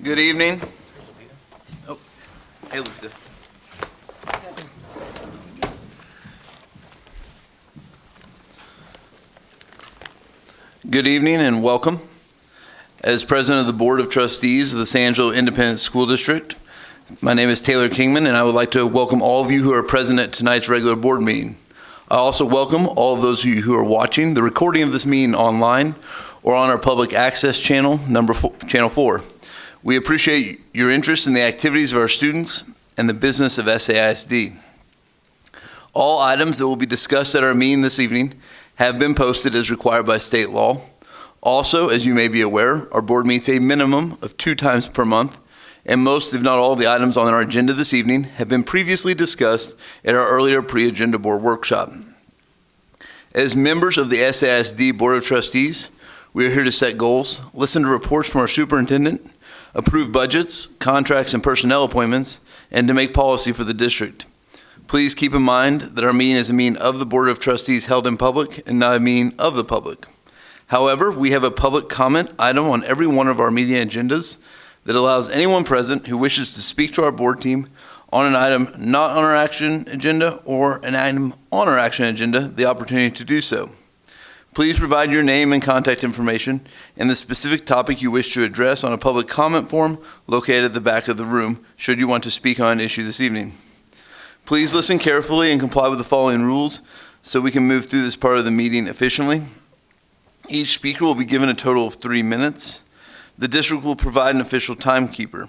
Good evening. Oh, hey, Lupita. Good evening and welcome. As president of the Board of Trustees of the San Angelo Independent School District, my name is Taylor Kingman, and I would like to welcome all of you who are present at tonight's regular board meeting. I also welcome all of those of you who are watching the recording of this meeting online or on our public access channel, Channel 4. We appreciate your interest in the activities of our students and the business of SAISD. All items that will be discussed at our meeting this evening have been posted as required by state law. Also, as you may be aware, our board meets a minimum of 2 times per month, and most, if not all, the items on our agenda this evening have been previously discussed at our earlier pre-agenda board workshop. As members of the SAISD Board of Trustees, we are here to set goals, listen to reports from our superintendent, approve budgets, contracts, and personnel appointments, and to make policy for the district. Please keep in mind that our meeting is a meeting of the Board of Trustees held in public and not a meeting of the public. However, we have a public comment item on every one of our meeting agendas that allows anyone present who wishes to speak to our board team on an item not on our action agenda or an item on our action agenda the opportunity to do so. Please provide your name and contact information and the specific topic you wish to address on a public comment form located at the back of the room should you want to speak on an issue this evening. Please listen carefully and comply with the following rules so we can move through this part of the meeting efficiently. Each speaker will be given a total of 3 minutes. The district will provide an official timekeeper.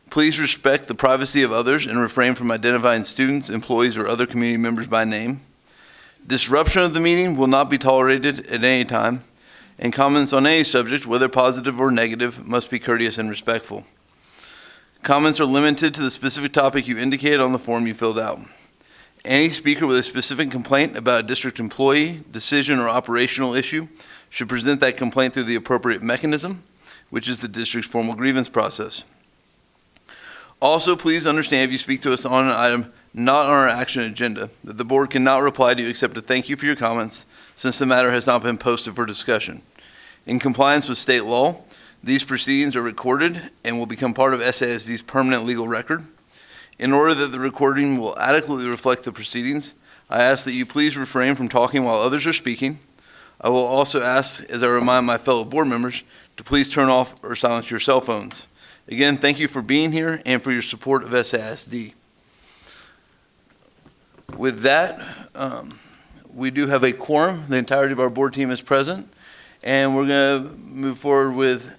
Please respect the privacy of others and refrain from identifying students, employees, or other community members by name. Disruption of the meeting will not be tolerated at any time, and comments on any subject, whether positive or negative, must be courteous and respectful. Comments are limited to the specific topic you indicated on the form you filled out. Any speaker with a specific complaint about a district employee, decision, or operational issue should present that complaint through the appropriate mechanism, which is the district's formal grievance process. Also, please understand if you speak to us on an item not on our action agenda, that the board cannot reply to you except to thank you for your comments since the matter has not been posted for discussion. In compliance with state law, these proceedings are recorded and will become part of SAISD's permanent legal record. In order that the recording will adequately reflect the proceedings, I ask that you please refrain from talking while others are speaking. I will also ask, as I remind my fellow board members, to please turn off or silence your cell phones. Again, thank you for being here and for your support of SAISD. With that, we do have a quorum. The entirety of our board team is present, and we're going to move forward with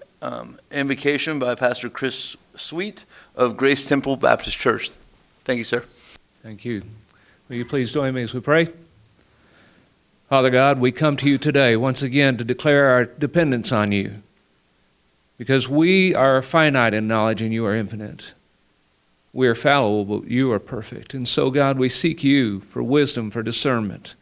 invocation by Pastor Chris Sweet of Grace Temple Baptist Church. Thank you, sir. Thank you. Will you please join me as we pray? Father God, we come to you today once again to declare our dependence on you, because we are finite in knowledge and you are infinite. We are fallible, but you are perfect. And so, God, we seek you for wisdom, for discernment,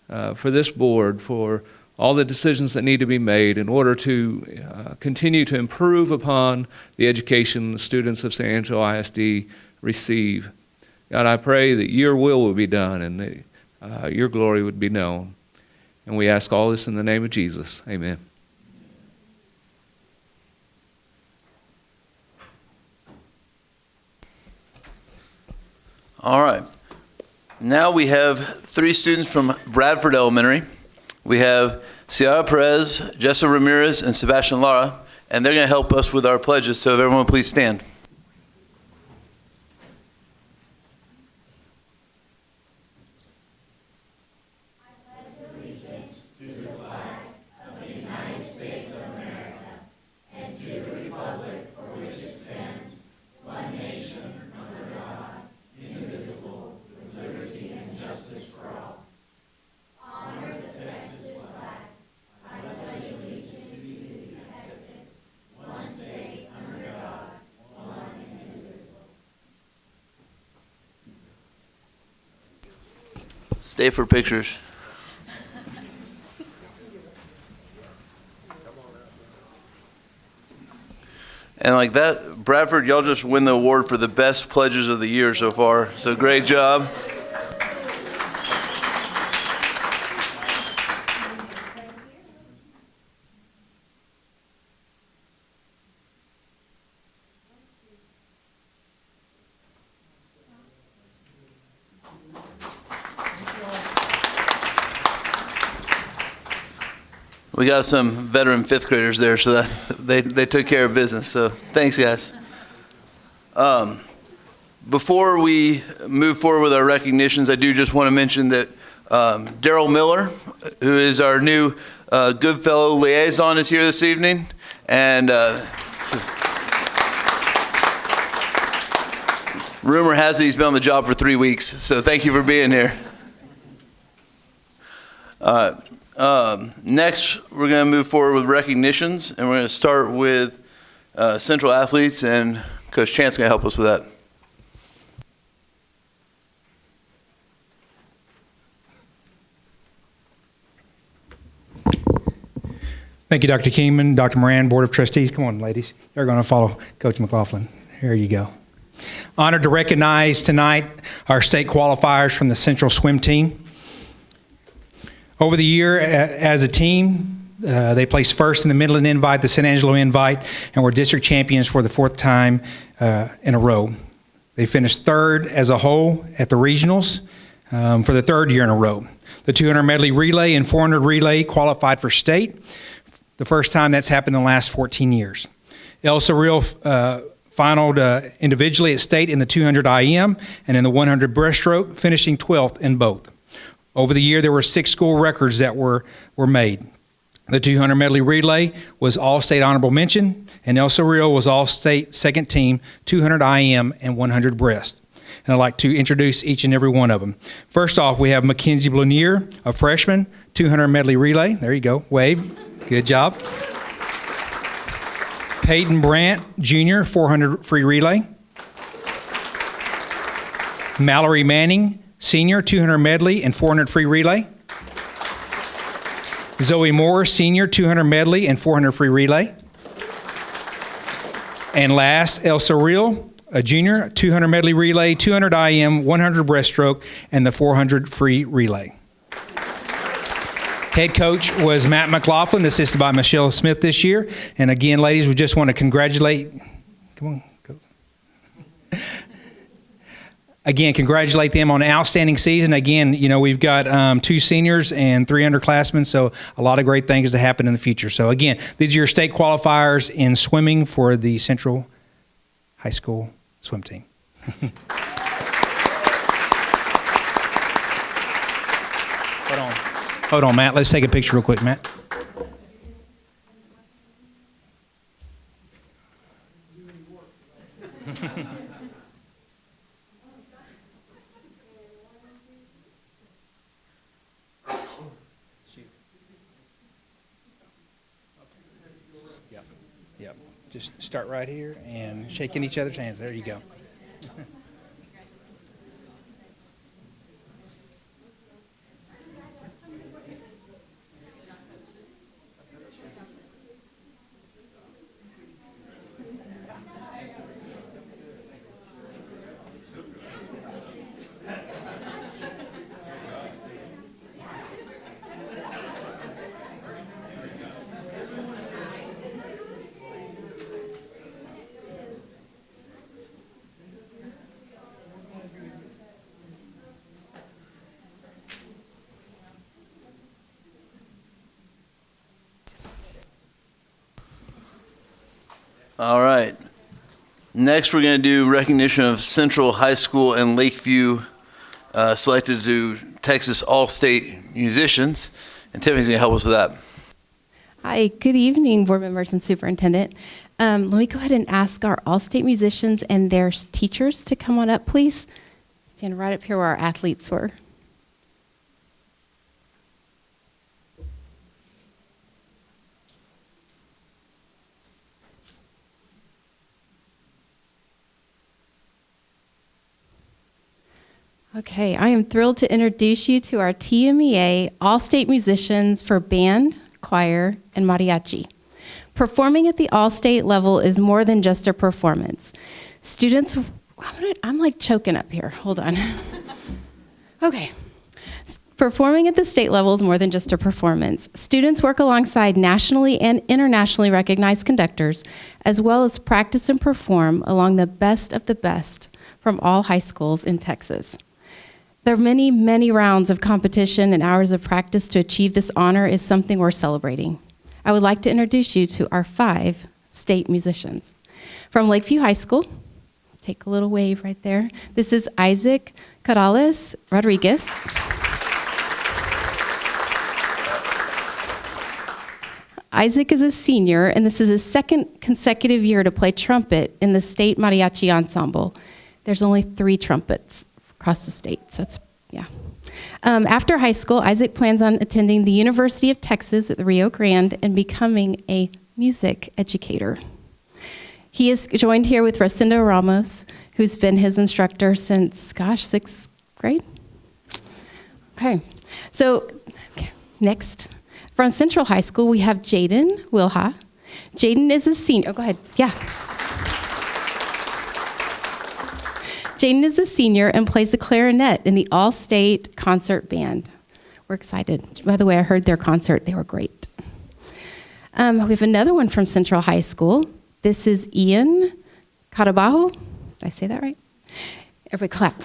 for this board, for all the decisions that need to be made in order to continue to improve upon the education the students of San Angelo ISD receive. God, I pray that your will will be done and that your glory would be known. And we ask all this in the name of Jesus. Amen. All right. Now we have 3 students from Bradford Elementary. We have Ciara Perez, Jessa Ramirez, and Sebastian Lara, and they're going to help us with our pledges. So if everyone please stand. Stay for pictures. And like that, Bradford, y'all just win the award for the best pledges of the year so far. So great job. We got some veteran fifth graders there, so that they took care of business. So thanks, guys. Before we move forward with our recognitions, I do just want to mention that Daryl Miller, who is our new Goodfellow liaison, is here this evening. And rumor has it he's been on the job for 3 weeks, so thank you for being here. Next, we're going to move forward with recognitions, and we're going to start with Central athletes, and Coach Chant's going to help us with that. Thank you, Dr. Kingman, Dr. Moran, Board of Trustees. Come on, ladies. You're going to follow Coach McLaughlin. Here you go. Honored to recognize tonight our state qualifiers from the Central Swim Team. Over the year, as a team, they placed first in the Midland Invite, the San Angelo Invite, and were district champions for the 4th time in a row. They finished 3rd as a whole at the regionals for the 3rd year in a row. The 200 medley relay and 400 relay qualified for state. The first time that's happened in the last 14 years. Elsa Real finaled individually at state in the 200 IM and in the 100 breaststroke, finishing 12th in both. Over the year, there were 6 school records that were made. The 200 medley relay was all-state honorable mention, and Elsa Real was all-state second team, 200 IM and 100 breast. And I'd like to introduce each and every one of them. First off, we have Mackenzie Blunier, a freshman, 200 medley relay. There you go, wave. Good job. Peyton Brandt, Jr., 400 free relay. Mallory Manning, Senior, 200 medley and 400 free relay. Zoe Moore, Senior, 200 medley and 400 free relay. And last, Elsa Real, a Junior, 200 medley relay, 200 IM, 100 breaststroke, and the 400 free relay. Head coach was Matt McLaughlin, assisted by Michelle Smith this year. And again, ladies, we just want to congratulate. Come on, go. Again, congratulate them on an outstanding season. Again, you know, we've got 2 seniors and 3 underclassmen, so a lot of great things to happen in the future. So again, these are your state qualifiers in swimming for the Central High School swim team. Hold on, Matt. Let's take a picture real quick, Matt. Yep. Just start right here and shaking each other's hands. There you go. All right. Next, we're going to do recognition of Central High School and Lakeview selected to Texas All-State musicians. And Tiffany's going to help us with that. Hi, good evening, board members and superintendent. Let me go ahead and ask our All-State musicians and their teachers to come on up, please. Stand right up here where our athletes were. Okay, I am thrilled to introduce you to our TMEA All-State musicians for band, choir, and mariachi. Performing at the All-State level is more than just a performance. Students, I'm like choking up here, hold on. Okay, performing at the state level is more than just a performance. Students work alongside nationally and internationally recognized conductors, as well as practice and perform along the best of the best from all high schools in Texas. There are many, many rounds of competition and hours of practice to achieve this honor is something we're celebrating. I would like to introduce you to our 5 state musicians. From Lakeview High School, take a little wave right there. This is Isaac Corrales Rodriguez. Isaac is a senior, and this is his 2nd consecutive year to play trumpet in the state mariachi ensemble. There's only 3 trumpets across the state, so it's, yeah. After high school, Isaac plans on attending the University of Texas at the Rio Grande and becoming a music educator. He is joined here with Rosendo Ramos, who's been his instructor since, 6th grade? Okay, so next. From Central High School, we have Jaden Wilha. Jaden is a senior. Oh, go ahead. Yeah. Jaden is a senior and plays the clarinet in the All-State Concert Band. We're excited. By the way, I heard their concert. They were great. We have another one from Central High School. This is Ian Carabajo. Did I say that right? Everybody clap.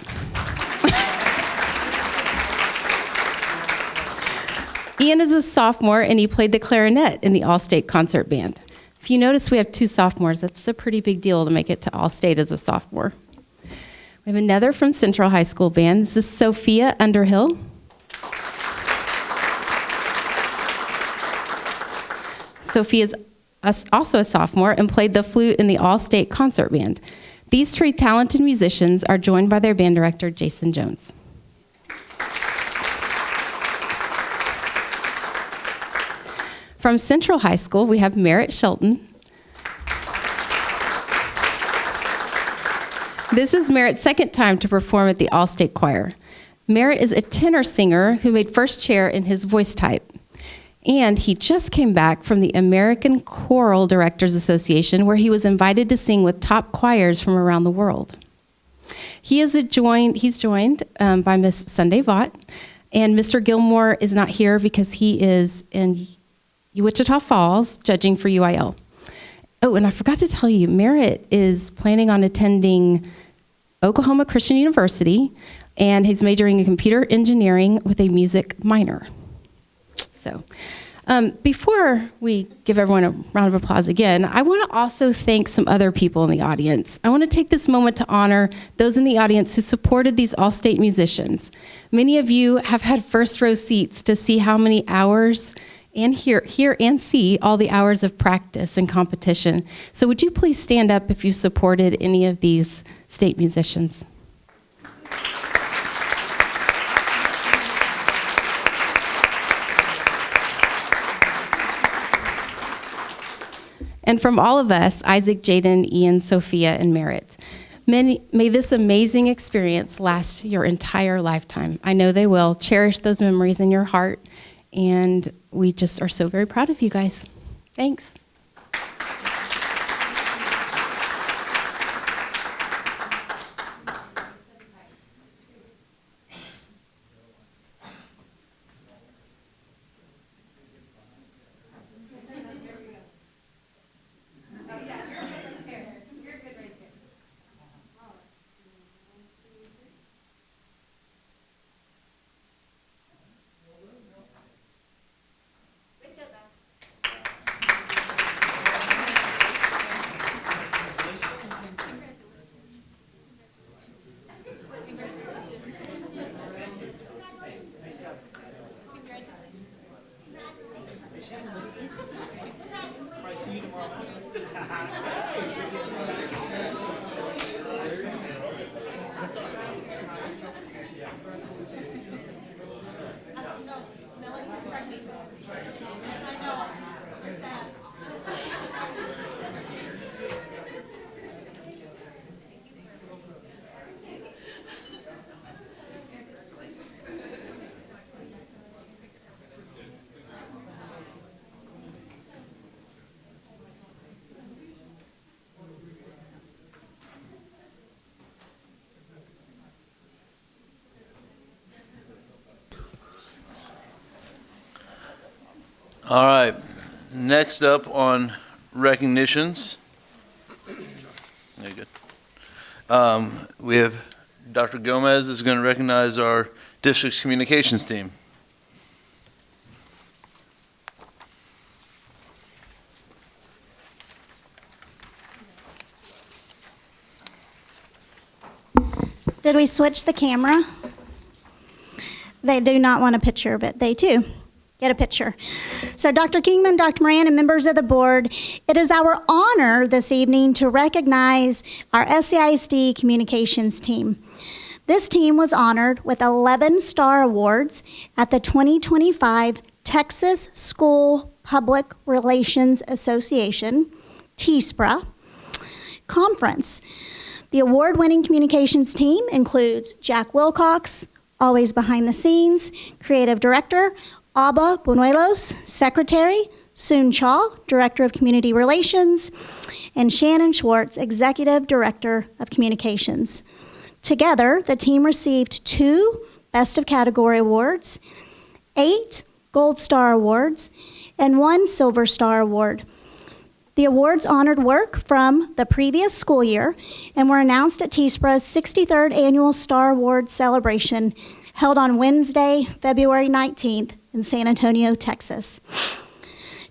Ian is a sophomore, and he played the clarinet in the All-State Concert Band. If you notice, we have 2 sophomores. That's a pretty big deal to make it to All-State as a sophomore. We have another from Central High School Band. This is Sophia Underhill. Sophia is also a sophomore and played the flute in the All-State Concert Band. These 3 talented musicians are joined by their band director, Jason Jones. From Central High School, we have Merritt Shelton. This is Merritt's 2nd time to perform at the All-State Choir. Merritt is a tenor singer who made first chair in his voice type. And he just came back from the American Choral Directors Association, where he was invited to sing with top choirs from around the world. He's joined by Miss Sunday Vaught, and Mr. Gilmore is not here because he is in Wichita Falls judging for UIL. Oh, and I forgot to tell you, Merritt is planning on attending Oklahoma Christian University, and he's majoring in computer engineering with a music minor. So, before we give everyone a round of applause again, I want to also thank some other people in the audience. I want to take this moment to honor those in the audience who supported these All-State musicians. Many of you have had first row seats to see how many hours and hear and see all the hours of practice and competition. So would you please stand up if you supported any of these state musicians? And from all of us, Isaac, Jaden, Ian, Sophia, and Merritt, may this amazing experience last your entire lifetime. I know they will. Cherish those memories in your heart. And we just are so very proud of you guys. Thanks. All right, next up on recognitions. Very good. We have Dr. Gomez is going to recognize our district's communications team. Did we switch the camera? They do not want a picture, but they too get a picture. So Dr. Kingman, Dr. Moran, and members of the board, it is our honor this evening to recognize our SAISD communications team. This team was honored with 11 star awards at the 2025 Texas School Public Relations Association, TSPRA, conference. The award-winning communications team includes Jack Wilcox, always behind the scenes, creative director, Abba Buñuelos, secretary, Soon Chaw, director of community relations, and Shannon Schwartz, executive director of communications. Together, the team received 2 Best of Category awards, 8 Gold Star awards, and 1 Silver Star award. The awards honored work from the previous school year and were announced at TSPRA's 63rd Annual Star Awards celebration held on Wednesday, February 19th in San Antonio, Texas.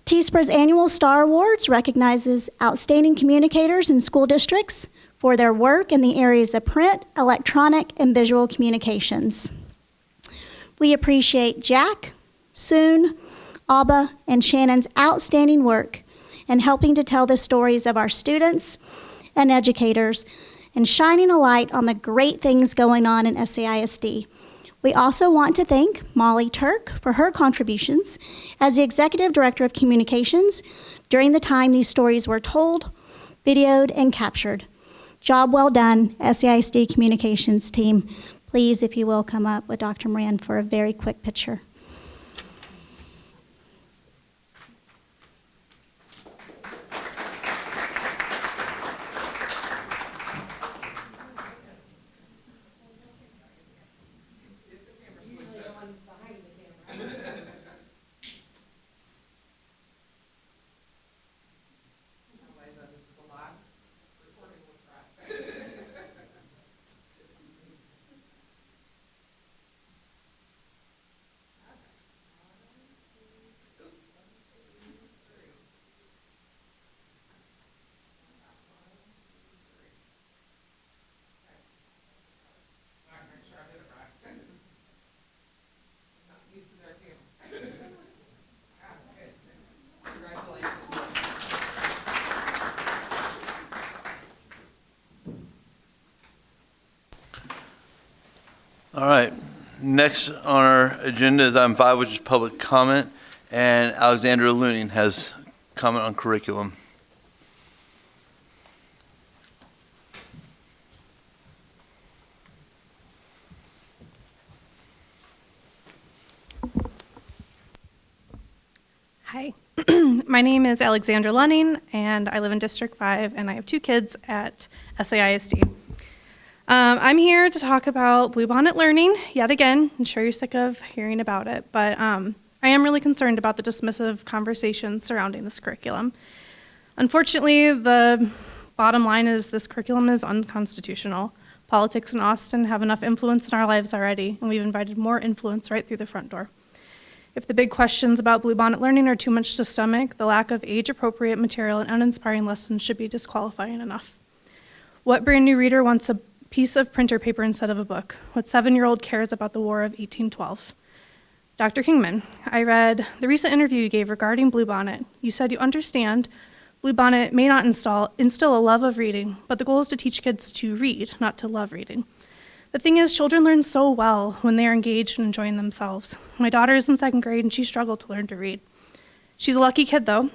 TSPRA's Annual Star Awards recognizes outstanding communicators in school districts for their work in the areas of print, electronic, and visual communications. We appreciate Jack, Soon, Abba, and Shannon's outstanding work in helping to tell the stories of our students and educators and shining a light on the great things going on in SAISD. We also want to thank Molly Turk for her contributions as the Executive Director of Communications during the time these stories were told, videoed, and captured. Job well done, SAISD Communications team. Please, if you will, come up with Dr. Moran for a very quick picture. All right. Next on our agenda is item 5, which is public comment, and Alexandra Looning has comment on curriculum. Hi, my name is Alexandra Lunning, and I live in District 5, and I have 2 kids at SAISD. I'm here to talk about Bluebonnet learning, yet again. I'm sure you're sick of hearing about it, but I am really concerned about the dismissive conversation surrounding this curriculum. Unfortunately, the bottom line is this curriculum is unconstitutional. Politics in Austin have enough influence in our lives already, and we've invited more influence right through the front door. If the big questions about Bluebonnet learning are too much to stomach, the lack of age-appropriate material and uninspiring lessons should be disqualifying enough. What brand new reader wants a piece of printer paper instead of a book? What 7-year-old cares about the War of 1812? Dr. Kingman, I read the recent interview you gave regarding Bluebonnet. You said you understand Bluebonnet may not instill a love of reading, but the goal is to teach kids to read, not to love reading. The thing is, children learn so well when they are engaged and enjoying themselves. My daughter is in 2nd grade and she struggled to learn to read. She's a lucky kid though.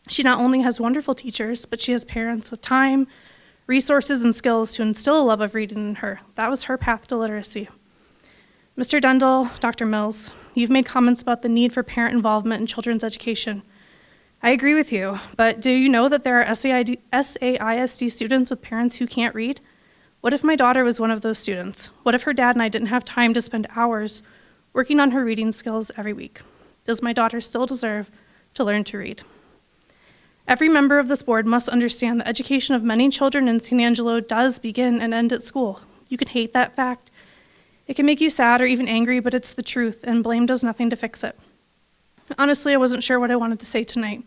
She not only has wonderful teachers, but she has parents with time, resources, and skills to instill a love of reading in her. That was her path to literacy. Mr. Dundle, Dr. Mills, you've made comments about the need for parent involvement in children's education. I agree with you, but do you know that there are SAISD students with parents who can't read? What if my daughter was one of those students? What if her dad and I didn't have time to spend hours working on her reading skills every week? Does my daughter still deserve to learn to read? Every member of this board must understand the education of many children in San Angelo does begin and end at school. You can hate that fact. It can make you sad or even angry, but it's the truth, and blame does nothing to fix it. Honestly, I wasn't sure what I wanted to say tonight.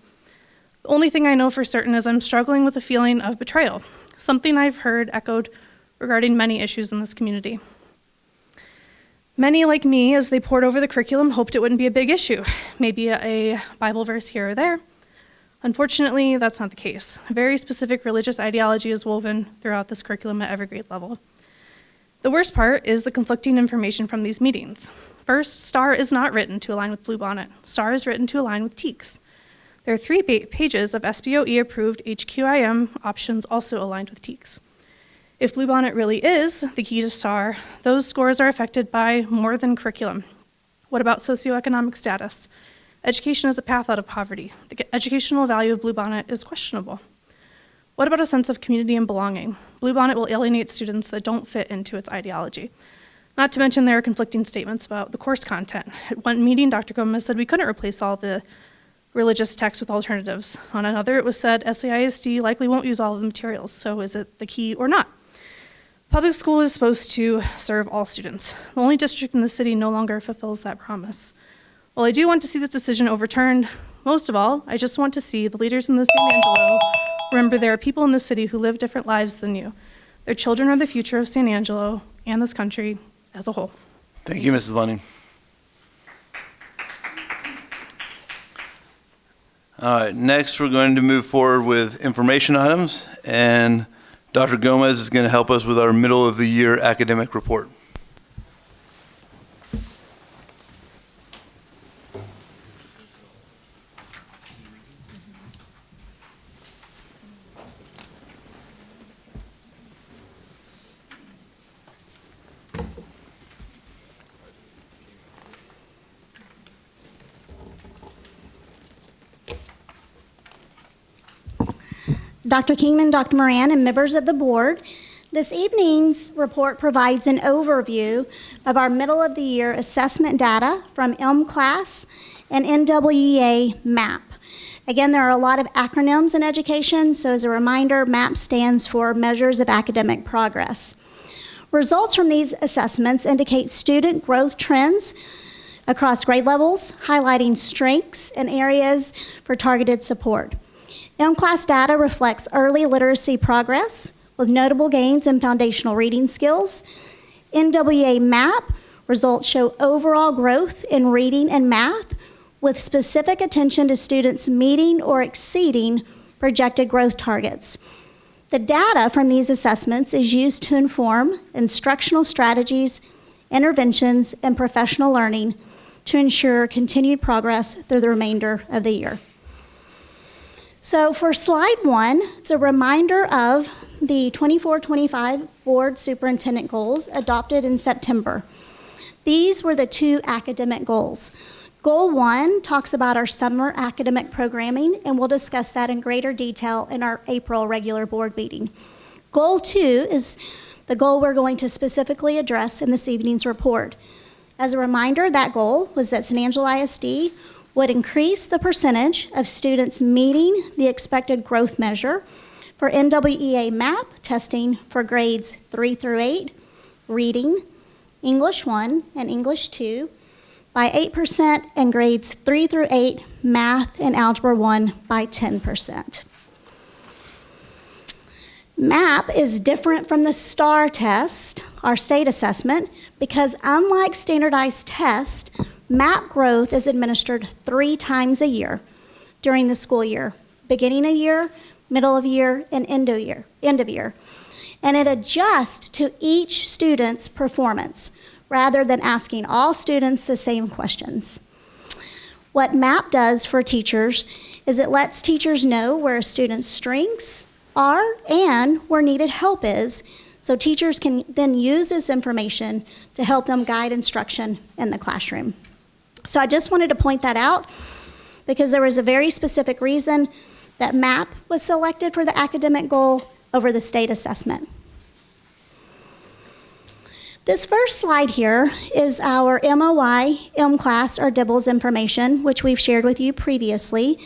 The only thing I know for certain is I'm struggling with a feeling of betrayal, something I've heard echoed regarding many issues in this community. Many, like me, as they pored over the curriculum, hoped it wouldn't be a big issue, maybe a Bible verse here or there. Unfortunately, that's not the case. A very specific religious ideology is woven throughout this curriculum at every grade level. The worst part is the conflicting information from these meetings. First, STAR is not written to align with Bluebonnet. STAR is written to align with TEACS. There are 3 pages of SBOE-approved HQIM options also aligned with TEACS. If Bluebonnet really is the key to STAR, those scores are affected by more than curriculum. What about socioeconomic status? Education is a path out of poverty. The educational value of Bluebonnet is questionable. What about a sense of community and belonging? Bluebonnet will alienate students that don't fit into its ideology. Not to mention there are conflicting statements about the course content. At one meeting, Dr. Gomez said we couldn't replace all the religious texts with alternatives. On another, it was said SAISD likely won't use all of the materials, so is it the key or not? Public school is supposed to serve all students. The only district in the city no longer fulfills that promise. While I do want to see this decision overturned, most of all, I just want to see the leaders in the San Angelo remember there are people in this city who live different lives than you. Their children are the future of San Angelo and this country as a whole. Thank you, Mrs. Lunning. All right, next we're going to move forward with information items, and Dr. Gomez is going to help us with our middle of the year academic report. Dr. Kingman, Dr. Moran, and members of the board, this evening's report provides an overview of our middle of the year assessment data from M-Class and NWEA MAP. Again, there are a lot of acronyms in education, so as a reminder, MAP stands for Measures of Academic Progress. Results from these assessments indicate student growth trends across grade levels, highlighting strengths and areas for targeted support. M-Class data reflects early literacy progress with notable gains in foundational reading skills. NWEA MAP results show overall growth in reading and math with specific attention to students meeting or exceeding projected growth targets. The data from these assessments is used to inform instructional strategies, interventions, and professional learning to ensure continued progress through the remainder of the year. So for slide 1, it's a reminder of the 24-25 board superintendent goals adopted in September. These were the 2 academic goals. Goal 1 talks about our summer academic programming, and we'll discuss that in greater detail in our April regular board meeting. Goal 2 is the goal we're going to specifically address in this evening's report. As a reminder, that goal was that San Angelo ISD would increase the percentage of students meeting the expected growth measure for NWEA MAP testing for grades 3 through 8, reading, English 1 and English 2, by 8%, and grades 3 through 8, math and algebra 1 by 10%. MAP is different from the STAR test, our state assessment, because unlike standardized tests, MAP growth is administered 3 times a year during the school year, beginning of year, middle of year, and end of year. And it adjusts to each student's performance rather than asking all students the same questions. What MAP does for teachers is it lets teachers know where a student's strengths are and where needed help is, so teachers can then use this information to help them guide instruction in the classroom. So I just wanted to point that out because there was a very specific reason that MAP was selected for the academic goal over the state assessment. This first slide here is our MOI, M-Class, or DIBELS information, which we've shared with you previously.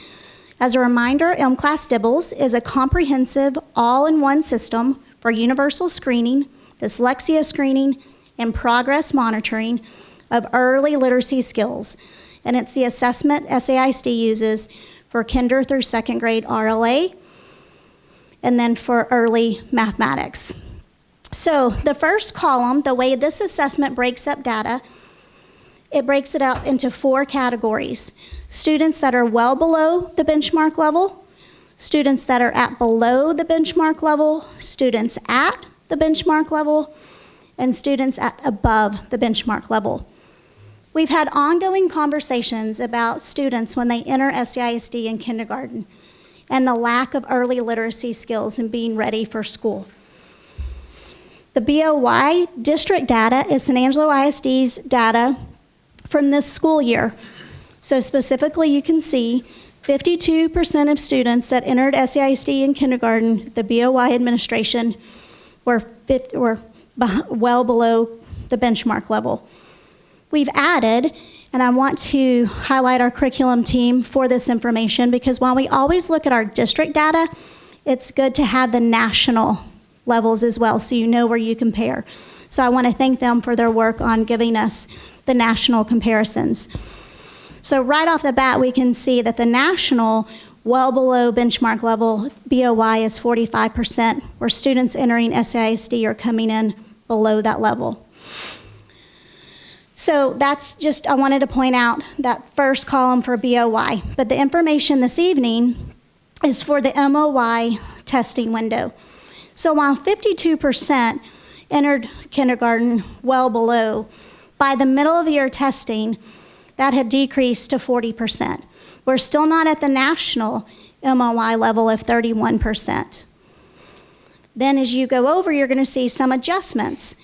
As a reminder, M-Class DIBELS is a comprehensive all-in-one system for universal screening, dyslexia screening, and progress monitoring of early literacy skills. And it's the assessment SAISD uses for kinder through 2nd grade RLA, and then for early mathematics. So the first column, the way this assessment breaks up data, it breaks it up into 4 categories. Students that are well below the benchmark level, students that are at below the benchmark level, students at the benchmark level, and students at above the benchmark level. We've had ongoing conversations about students when they enter SAISD in kindergarten and the lack of early literacy skills and being ready for school. The BOY district data is San Angelo ISD's data from this school year. So specifically, you can see 52% of students that entered SAISD in kindergarten, the BOY administration, were well below the benchmark level. We've added, and I want to highlight our curriculum team for this information, because while we always look at our district data, it's good to have the national levels as well, so you know where you compare. So I want to thank them for their work on giving us the national comparisons. So right off the bat, we can see that the national, well below benchmark level, BOY is 45%, where students entering SAISD are coming in below that level. So that's just, I wanted to point out that first column for BOY. But the information this evening is for the MOY testing window. So while 52% entered kindergarten well below, by the middle of the year testing, that had decreased to 40%. We're still not at the national MOY level of 31%. Then as you go over, you're going to see some adjustments.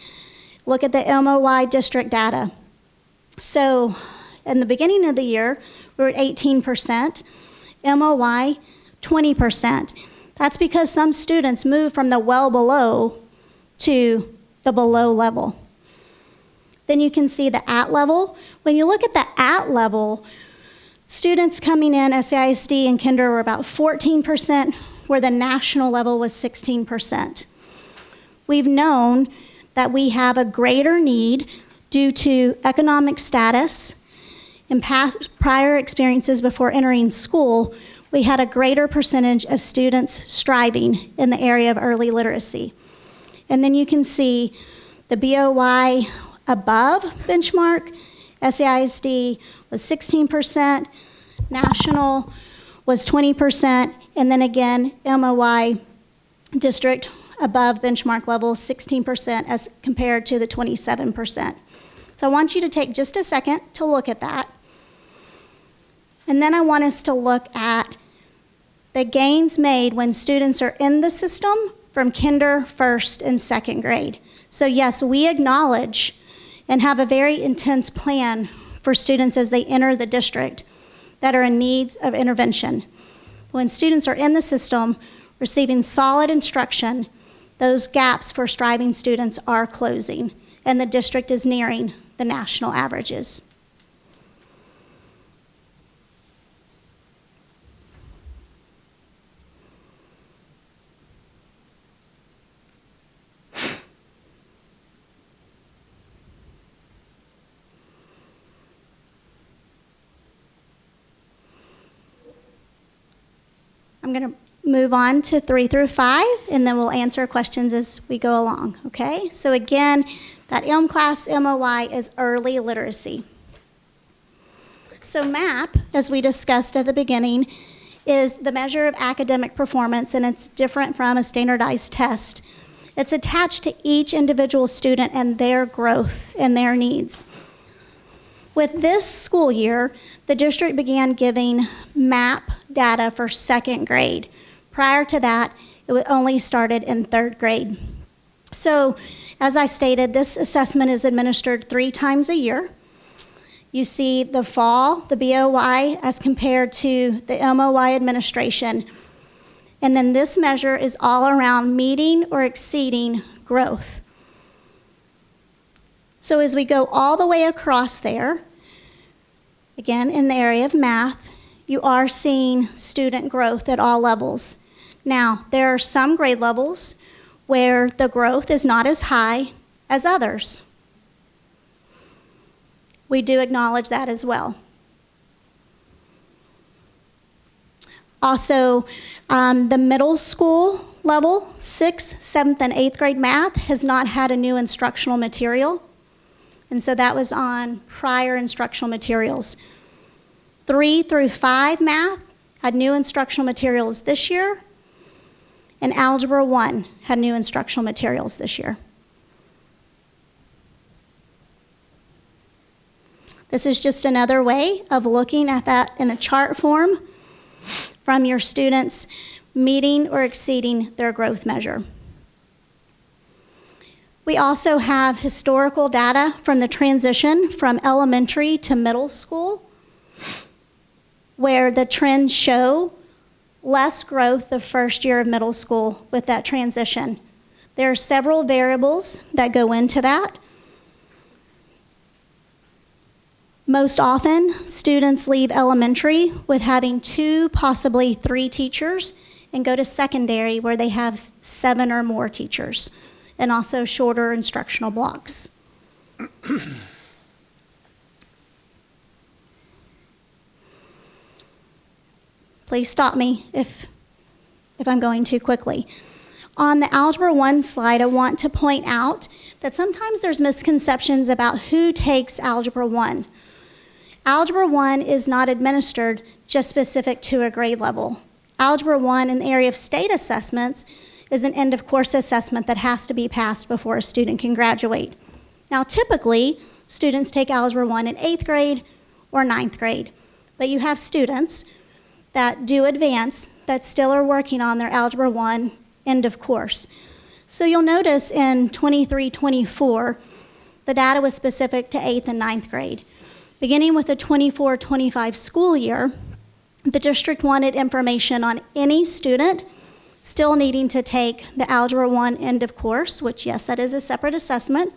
Look at the MOY district data. So in the beginning of the year, we were at 18%, MOY 20%. That's because some students move from the well below to the below level. Then you can see the at level. When you look at the at level, students coming in SAISD and kinder were about 14%, where the national level was 16%. We've known that we have a greater need due to economic status and prior experiences before entering school. We had a greater percentage of students striving in the area of early literacy. And then you can see the BOY above benchmark, SAISD was 16%, national was 20%, and then again, MOY district above benchmark level, 16% as compared to the 27%. So I want you to take just a second to look at that. And then I want us to look at the gains made when students are in the system from kinder, first, and second grade. So yes, we acknowledge and have a very intense plan for students as they enter the district that are in need of intervention. When students are in the system receiving solid instruction, those gaps for striving students are closing, and the district is nearing the national averages. I'm going to move on to 3 through 5, and then we'll answer questions as we go along, okay? So again, that M-class MOY is early literacy. So MAP, as we discussed at the beginning, is the measure of academic performance, and it's different from a standardized test. It's attached to each individual student and their growth and their needs. With this school year, the district began giving MAP data for second grade. Prior to that, it only started in third grade. So, as I stated, this assessment is administered 3 times a year. You see the fall, the BOY, as compared to the MOY administration. And then this measure is all around meeting or exceeding growth. So as we go all the way across there, again, in the area of math, you are seeing student growth at all levels. Now, there are some grade levels where the growth is not as high as others. We do acknowledge that as well. Also, the middle school level, 6th, 7th, and 8th grade math has not had a new instructional material. And so that was on prior instructional materials. 3 through 5 math had new instructional materials this year, and Algebra 1 had new instructional materials this year. This is just another way of looking at that in a chart form from your students meeting or exceeding their growth measure. We also have historical data from the transition from elementary to middle school, where the trends show less growth the first year of middle school with that transition. There are several variables that go into that. Most often, students leave elementary with having 2, possibly 3 teachers, and go to secondary where they have 7 or more teachers, and also shorter instructional blocks. Please stop me if I'm going too quickly. On the Algebra 1 slide, I want to point out that sometimes there's misconceptions about who takes Algebra 1. Algebra 1 is not administered just specific to a grade level. Algebra 1 in the area of state assessments is an end-of-course assessment that has to be passed before a student can graduate. Now, typically, students take Algebra 1 in 8th grade or 9th grade, but you have students that do advance that still are working on their Algebra 1 end of course. So you'll notice in 23-24, the data was specific to 8th and 9th grade. Beginning with the 24-25 school year, the district wanted information on any student still needing to take the Algebra 1 end of course, which yes, that is a separate assessment,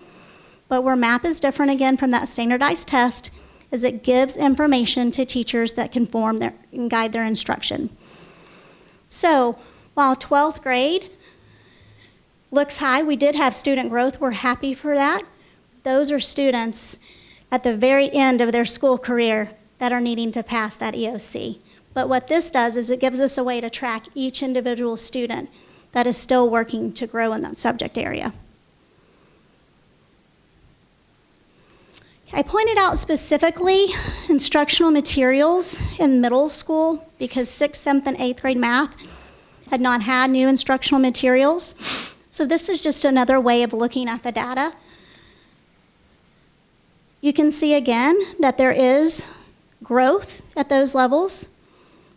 but where MAP is different again from that standardized test is it gives information to teachers that can form and guide their instruction. So while 12th grade looks high, we did have student growth, we're happy for that. Those are students at the very end of their school career that are needing to pass that EOC. But what this does is it gives us a way to track each individual student that is still working to grow in that subject area. I pointed out specifically instructional materials in middle school because 6th, 7th, and 8th grade math had not had new instructional materials. So this is just another way of looking at the data. You can see again that there is growth at those levels.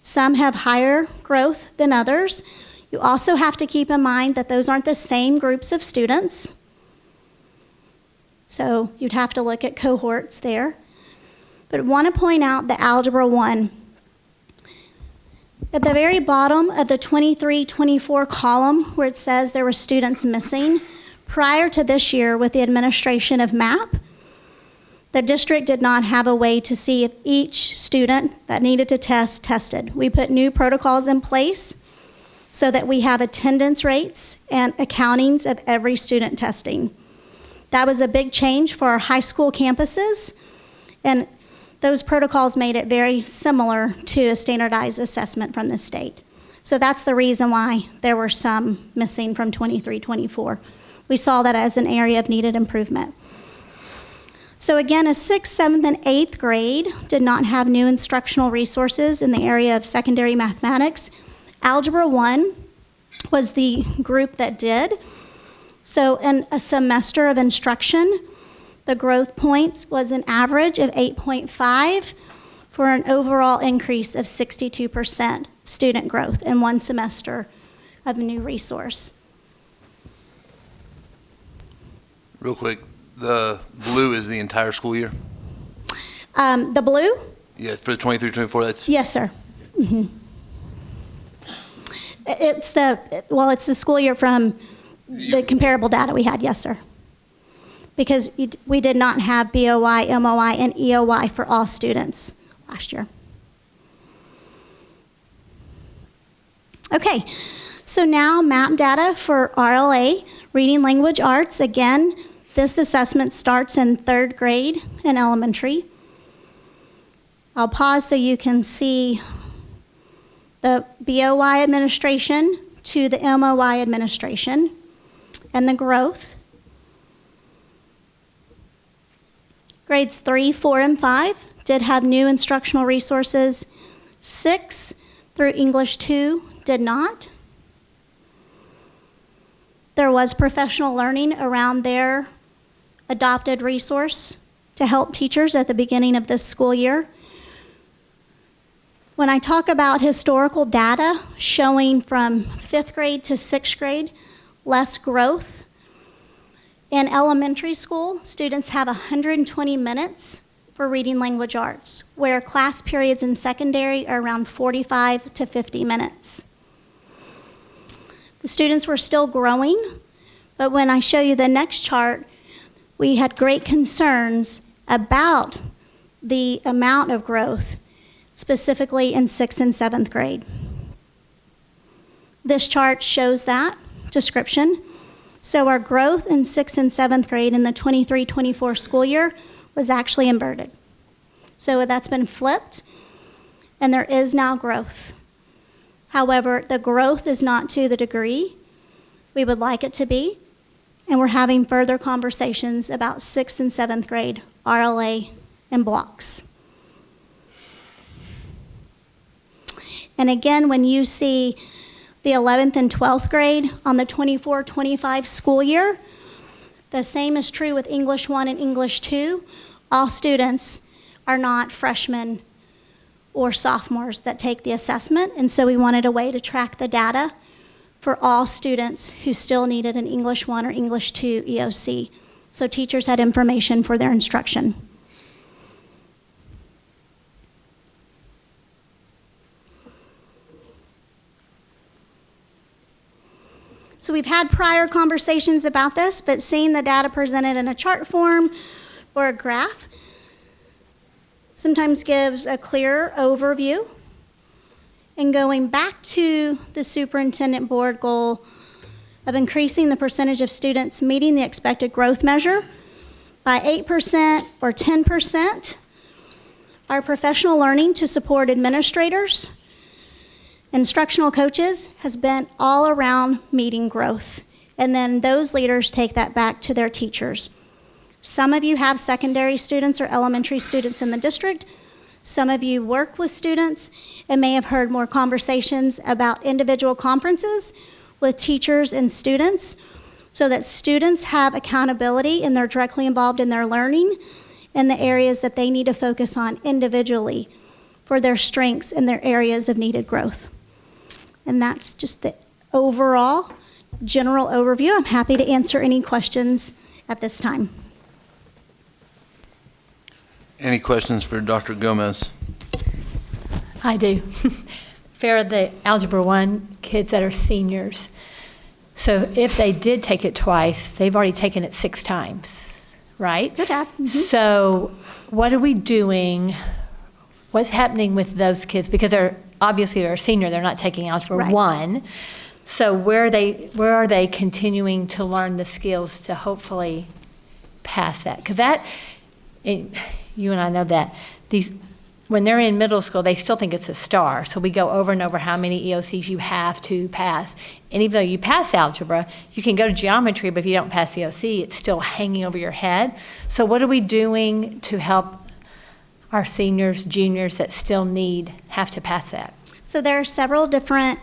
Some have higher growth than others. You also have to keep in mind that those aren't the same groups of students. So you'd have to look at cohorts there. But I want to point out the Algebra 1. At the very bottom of the 23-24 column where it says there were students missing, prior to this year with the administration of MAP, the district did not have a way to see if each student that needed to test tested. We put new protocols in place so that we have attendance rates and accountings of every student testing. That was a big change for our high school campuses, and those protocols made it very similar to a standardized assessment from the state. So that's the reason why there were some missing from 23-24. We saw that as an area of needed improvement. So again, a 6th, 7th, and 8th grade did not have new instructional resources in the area of secondary mathematics. Algebra 1 was the group that did. So in a semester of instruction, the growth point was an average of 8.5 for an overall increase of 62% student growth in one semester of a new resource. Real quick, the blue is the entire school year? The blue? Yeah, for the 23-24, that's... Yes, sir. Mm-hmm. It's the school year from the comparable data we had, yes, sir. Because we did not have BOI, MOI, and EOI for all students last year. Okay, so now MAP data for RLA, Reading Language Arts. Again, this assessment starts in 3rd grade in elementary. I'll pause so you can see the BOI administration to the MOI administration and the growth. Grades 3, 4, and 5 did have new instructional resources. 6 through English 2 did not. There was professional learning around their adopted resource to help teachers at the beginning of this school year. When I talk about historical data showing from 5th grade to 6th grade, less growth, in elementary school, students have 120 minutes for reading language arts, where class periods in secondary are around 45 to 50 minutes. The students were still growing, but when I show you the next chart, we had great concerns about the amount of growth, specifically in 6th and 7th grade. This chart shows that description. So our growth in 6th and 7th grade in the 23-24 school year was actually inverted. So that's been flipped, and there is now growth. However, the growth is not to the degree we would like it to be, and we're having further conversations about 6th and 7th grade RLA and blocks. And again, when you see the 11th and 12th grade on the 24-25 school year, the same is true with English 1 and English 2. All students are not freshmen or sophomores that take the assessment, and so we wanted a way to track the data for all students who still needed an English 1 or English 2 EOC, so teachers had information for their instruction. So we've had prior conversations about this, but seeing the data presented in a chart form or a graph sometimes gives a clearer overview. And going back to the superintendent board goal of increasing the percentage of students meeting the expected growth measure by 8% or 10%, our professional learning to support administrators, instructional coaches has been all around meeting growth. And then those leaders take that back to their teachers. Some of you have secondary students or elementary students in the district. Some of you work with students and may have heard more conversations about individual conferences with teachers and students so that students have accountability and they're directly involved in their learning in the areas that they need to focus on individually for their strengths and their areas of needed growth. And that's just the overall general overview. I'm happy to answer any questions at this time. Any questions for Dr. Gomez? I do. For the Algebra 1 kids that are seniors, so if they did take it twice, they've already taken it 6 times, right? Good job. Mm-hmm. So what are we doing? What's happening with those kids? Because they're obviously a senior, they're not taking Algebra 1. So where are they continuing to learn the skills to hopefully pass that? Because that, you and I know that when they're in middle school, they still think it's a star. So we go over and over how many EOCs you have to pass. And even though you pass algebra, you can go to geometry, but if you don't pass EOC, it's still hanging over your head. So what are we doing to help our seniors, juniors that still have to pass that? So there are several different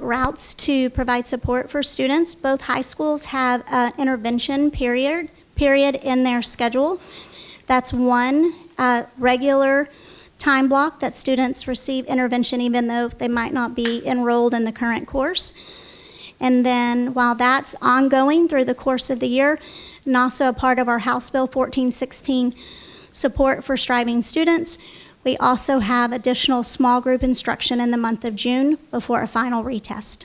routes to provide support for students. Both high schools have an intervention period in their schedule. That's one regular time block that students receive intervention even though they might not be enrolled in the current course. And then while that's ongoing through the course of the year, and also a part of our House Bill 1416 support for striving students, we also have additional small group instruction in the month of June before a final retest.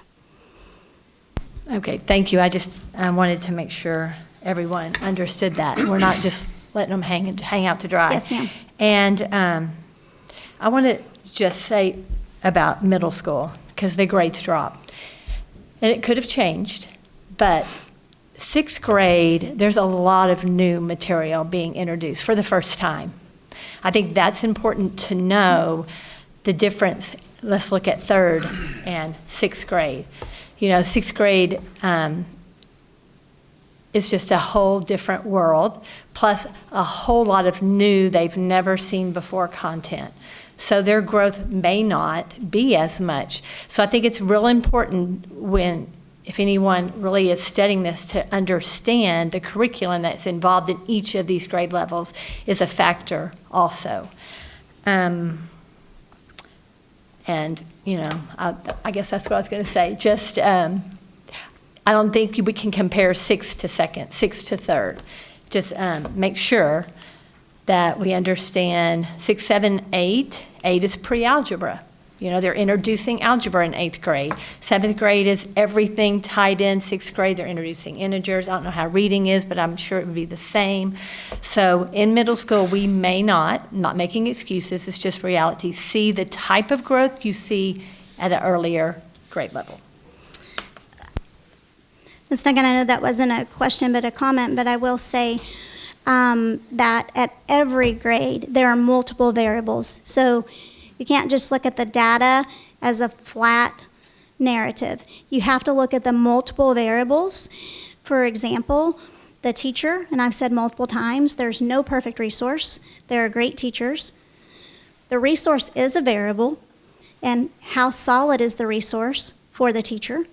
Okay, thank you. I wanted to make sure everyone understood that. We're not just letting them hang out to dry. Yes, ma'am. And I want to just say about middle school, because the grades drop. And it could have changed, but 6th grade, there's a lot of new material being introduced for the first time. I think that's important to know the difference. Let's look at 3rd and 6th grade. sixth grade is just a whole different world, plus a whole lot of new, they've never seen before content. So their growth may not be as much. So I think it's real important if anyone really is studying this, to understand the curriculum that's involved in each of these grade levels is a factor also. And, I guess that's what I was going to say. Just, I don't think we can compare sixth to second, sixth to third. Just make sure that we understand 6, 7, 8. 8 is pre-algebra. They're introducing algebra in 8th grade. 7th grade is everything tied in. 6th grade, they're introducing integers. I don't know how reading is, but I'm sure it would be the same. So in middle school, we may not making excuses, it's just reality, see the type of growth you see at an earlier grade level. Ms. Duncan, I know that wasn't a question but a comment, but I will say that at every grade, there are multiple variables. So you can't just look at the data as a flat narrative. You have to look at the multiple variables. For example, the teacher, and I've said multiple times, there's no perfect resource. There are great teachers. The resource is a variable, and how solid is the resource for the teacher.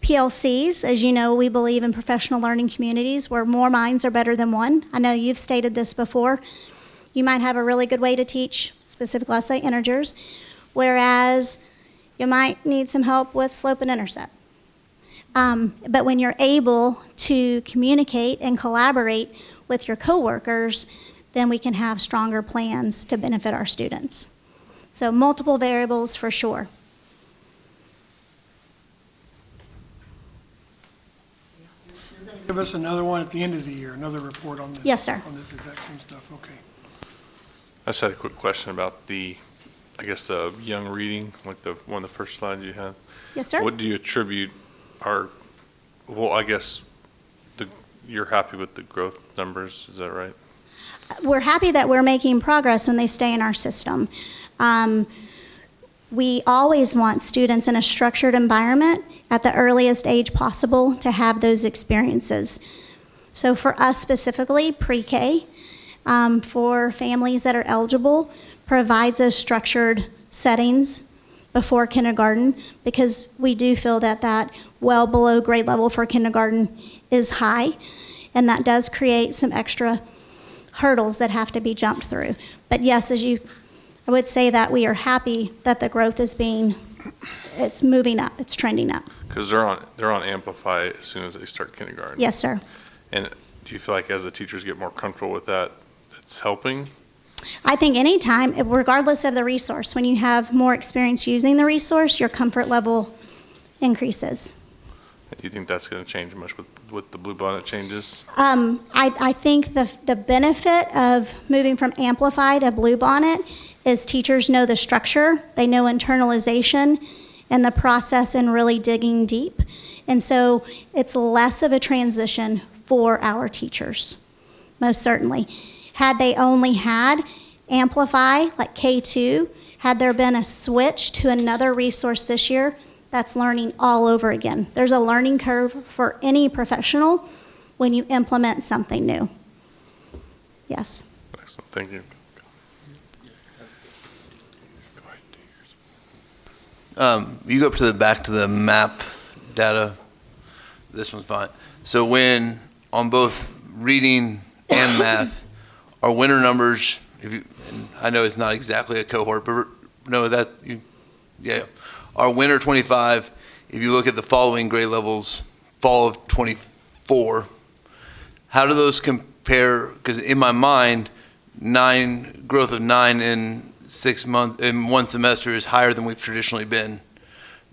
PLCs, as you know, we believe in professional learning communities where more minds are better than one. I know you've stated this before. You might have a really good way to teach, specifically, let's say integers, whereas you might need some help with slope and intercept. But when you're able to communicate and collaborate with your coworkers, then we can have stronger plans to benefit our students. So multiple variables for sure. You're going to give us another one at the end of the year, another report on this? Yes, sir. On this exact same stuff, okay. I just had a quick question about the young reading, like one of the first slides you had. Yes, sir. What do you attribute you're happy with the growth numbers, is that right? We're happy that we're making progress when they stay in our system. We always want students in a structured environment at the earliest age possible to have those experiences. So for us specifically, pre-K, for families that are eligible, provides those structured settings before kindergarten, because we do feel that well below grade level for kindergarten is high, and that does create some extra hurdles that have to be jumped through. But yes, I would say that we are happy that the growth is it's moving up, it's trending up. Because they're on Amplify as soon as they start kindergarten. Yes, sir. And do you feel like as the teachers get more comfortable with that, it's helping? I think anytime, regardless of the resource, when you have more experience using the resource, your comfort level increases. Do you think that's going to change much with the Bluebonnet changes? I think the benefit of moving from Amplify to Bluebonnet is teachers know the structure, they know internalization and the process and really digging deep. And so it's less of a transition for our teachers, most certainly. Had they only had Amplify, like K2, had there been a switch to another resource this year, that's learning all over again. There's a learning curve for any professional when you implement something new. Yes. Excellent, thank you. You go up to the back to the map data. This one's fine. So when on both reading and math, our winner numbers, and I know it's not exactly a cohort, but our winner 25, if you look at the following grade levels, fall of 24, how do those compare? Because in my mind, growth of 9 in 6 months in one semester is higher than we've traditionally been,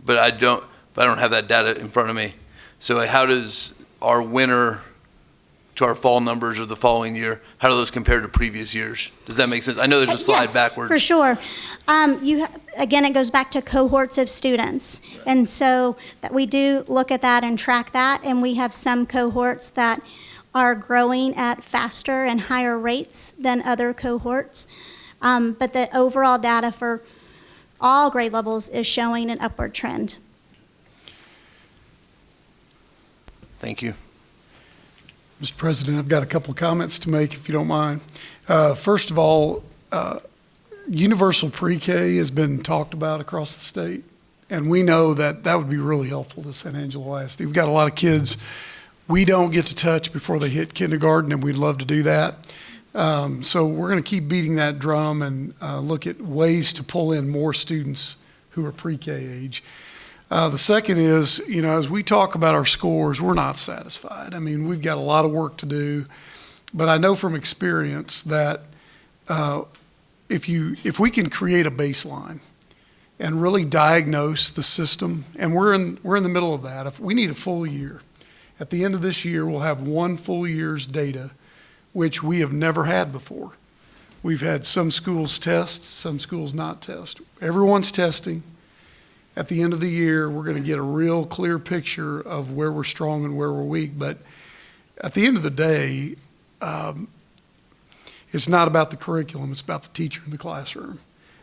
but I don't have that data in front of me. So how does our winter to our fall numbers of the following year, how do those compare to previous years? Does that make sense? I know there's a slide yes, backwards. For sure. Again, it goes back to cohorts of students. Right. And so that we do look at that and track that, and we have some cohorts that are growing at faster and higher rates than other cohorts. But the overall data for all grade levels is showing an upward trend. Thank you. Mr. President, I've got a couple of comments to make, if you don't mind. First of all, universal pre-K has been talked about across the state, and we know that that would be really helpful to San Angelo ISD. We've got a lot of kids we don't get to touch before they hit kindergarten, and we'd love to do that. So we're going to keep beating that drum and look at ways to pull in more students who are pre-K age. The second is, as we talk about our scores, we're not satisfied. I mean, we've got a lot of work to do, but I know from experience that if we can create a baseline and really diagnose the system, and we're in the middle of that. If we need a full year. At the end of this year, we'll have one full year's data, which we have never had before. We've had some schools test, some schools not test. Everyone's testing. At the end of the year, we're going to get a real clear picture of where we're strong and where we're weak. But at the end of the day, it's not about the curriculum, it's about the teacher in the classroom.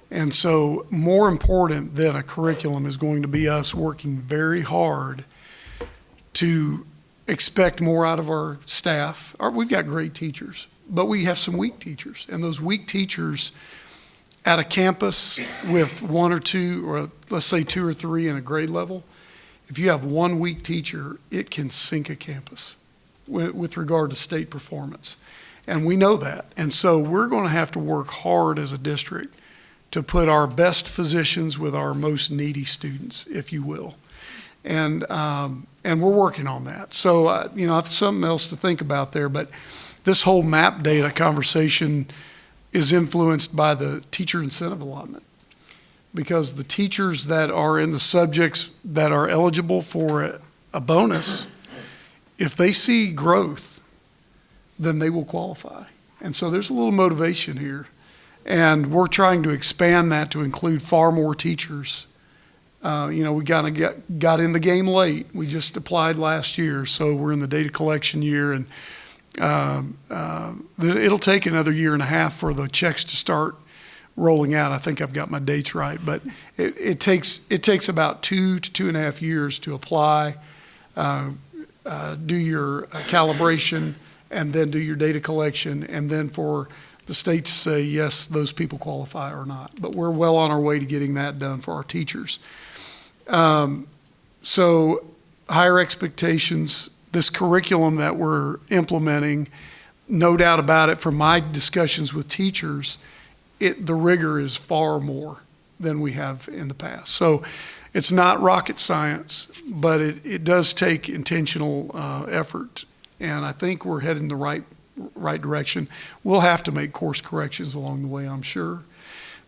And so more important than a curriculum is going to be us working very hard to expect more out of our staff. We've got great teachers, but we have some weak teachers. And those weak teachers at a campus with one or two, or let's say two or three in a grade level, if you have one weak teacher, it can sink a campus with regard to state performance. And we know that. And so we're going to have to work hard as a district to put our best physicians with our most needy students, if you will. And we're working on that. So, that's something else to think about there. But this whole MAP data conversation is influenced by the teacher incentive allotment, because the teachers that are in the subjects that are eligible for a bonus, if they see growth, then they will qualify. And so there's a little motivation here. And we're trying to expand that to include far more teachers. We kind of got in the game late. We just applied last year, so we're in the data collection year, and it'll take another year and a half for the checks to start rolling out. I think I've got my dates right, but it takes about 2 to 2.5 years to apply, do your calibration, and then do your data collection, and then for the state to say, yes, those people qualify or not. But we're well on our way to getting that done for our teachers. So higher expectations, this curriculum that we're implementing, no doubt about it, from my discussions with teachers, the rigor is far more than we have in the past. So it's not rocket science, but it does take intentional effort. And I think we're heading the right direction. We'll have to make course corrections along the way, I'm sure.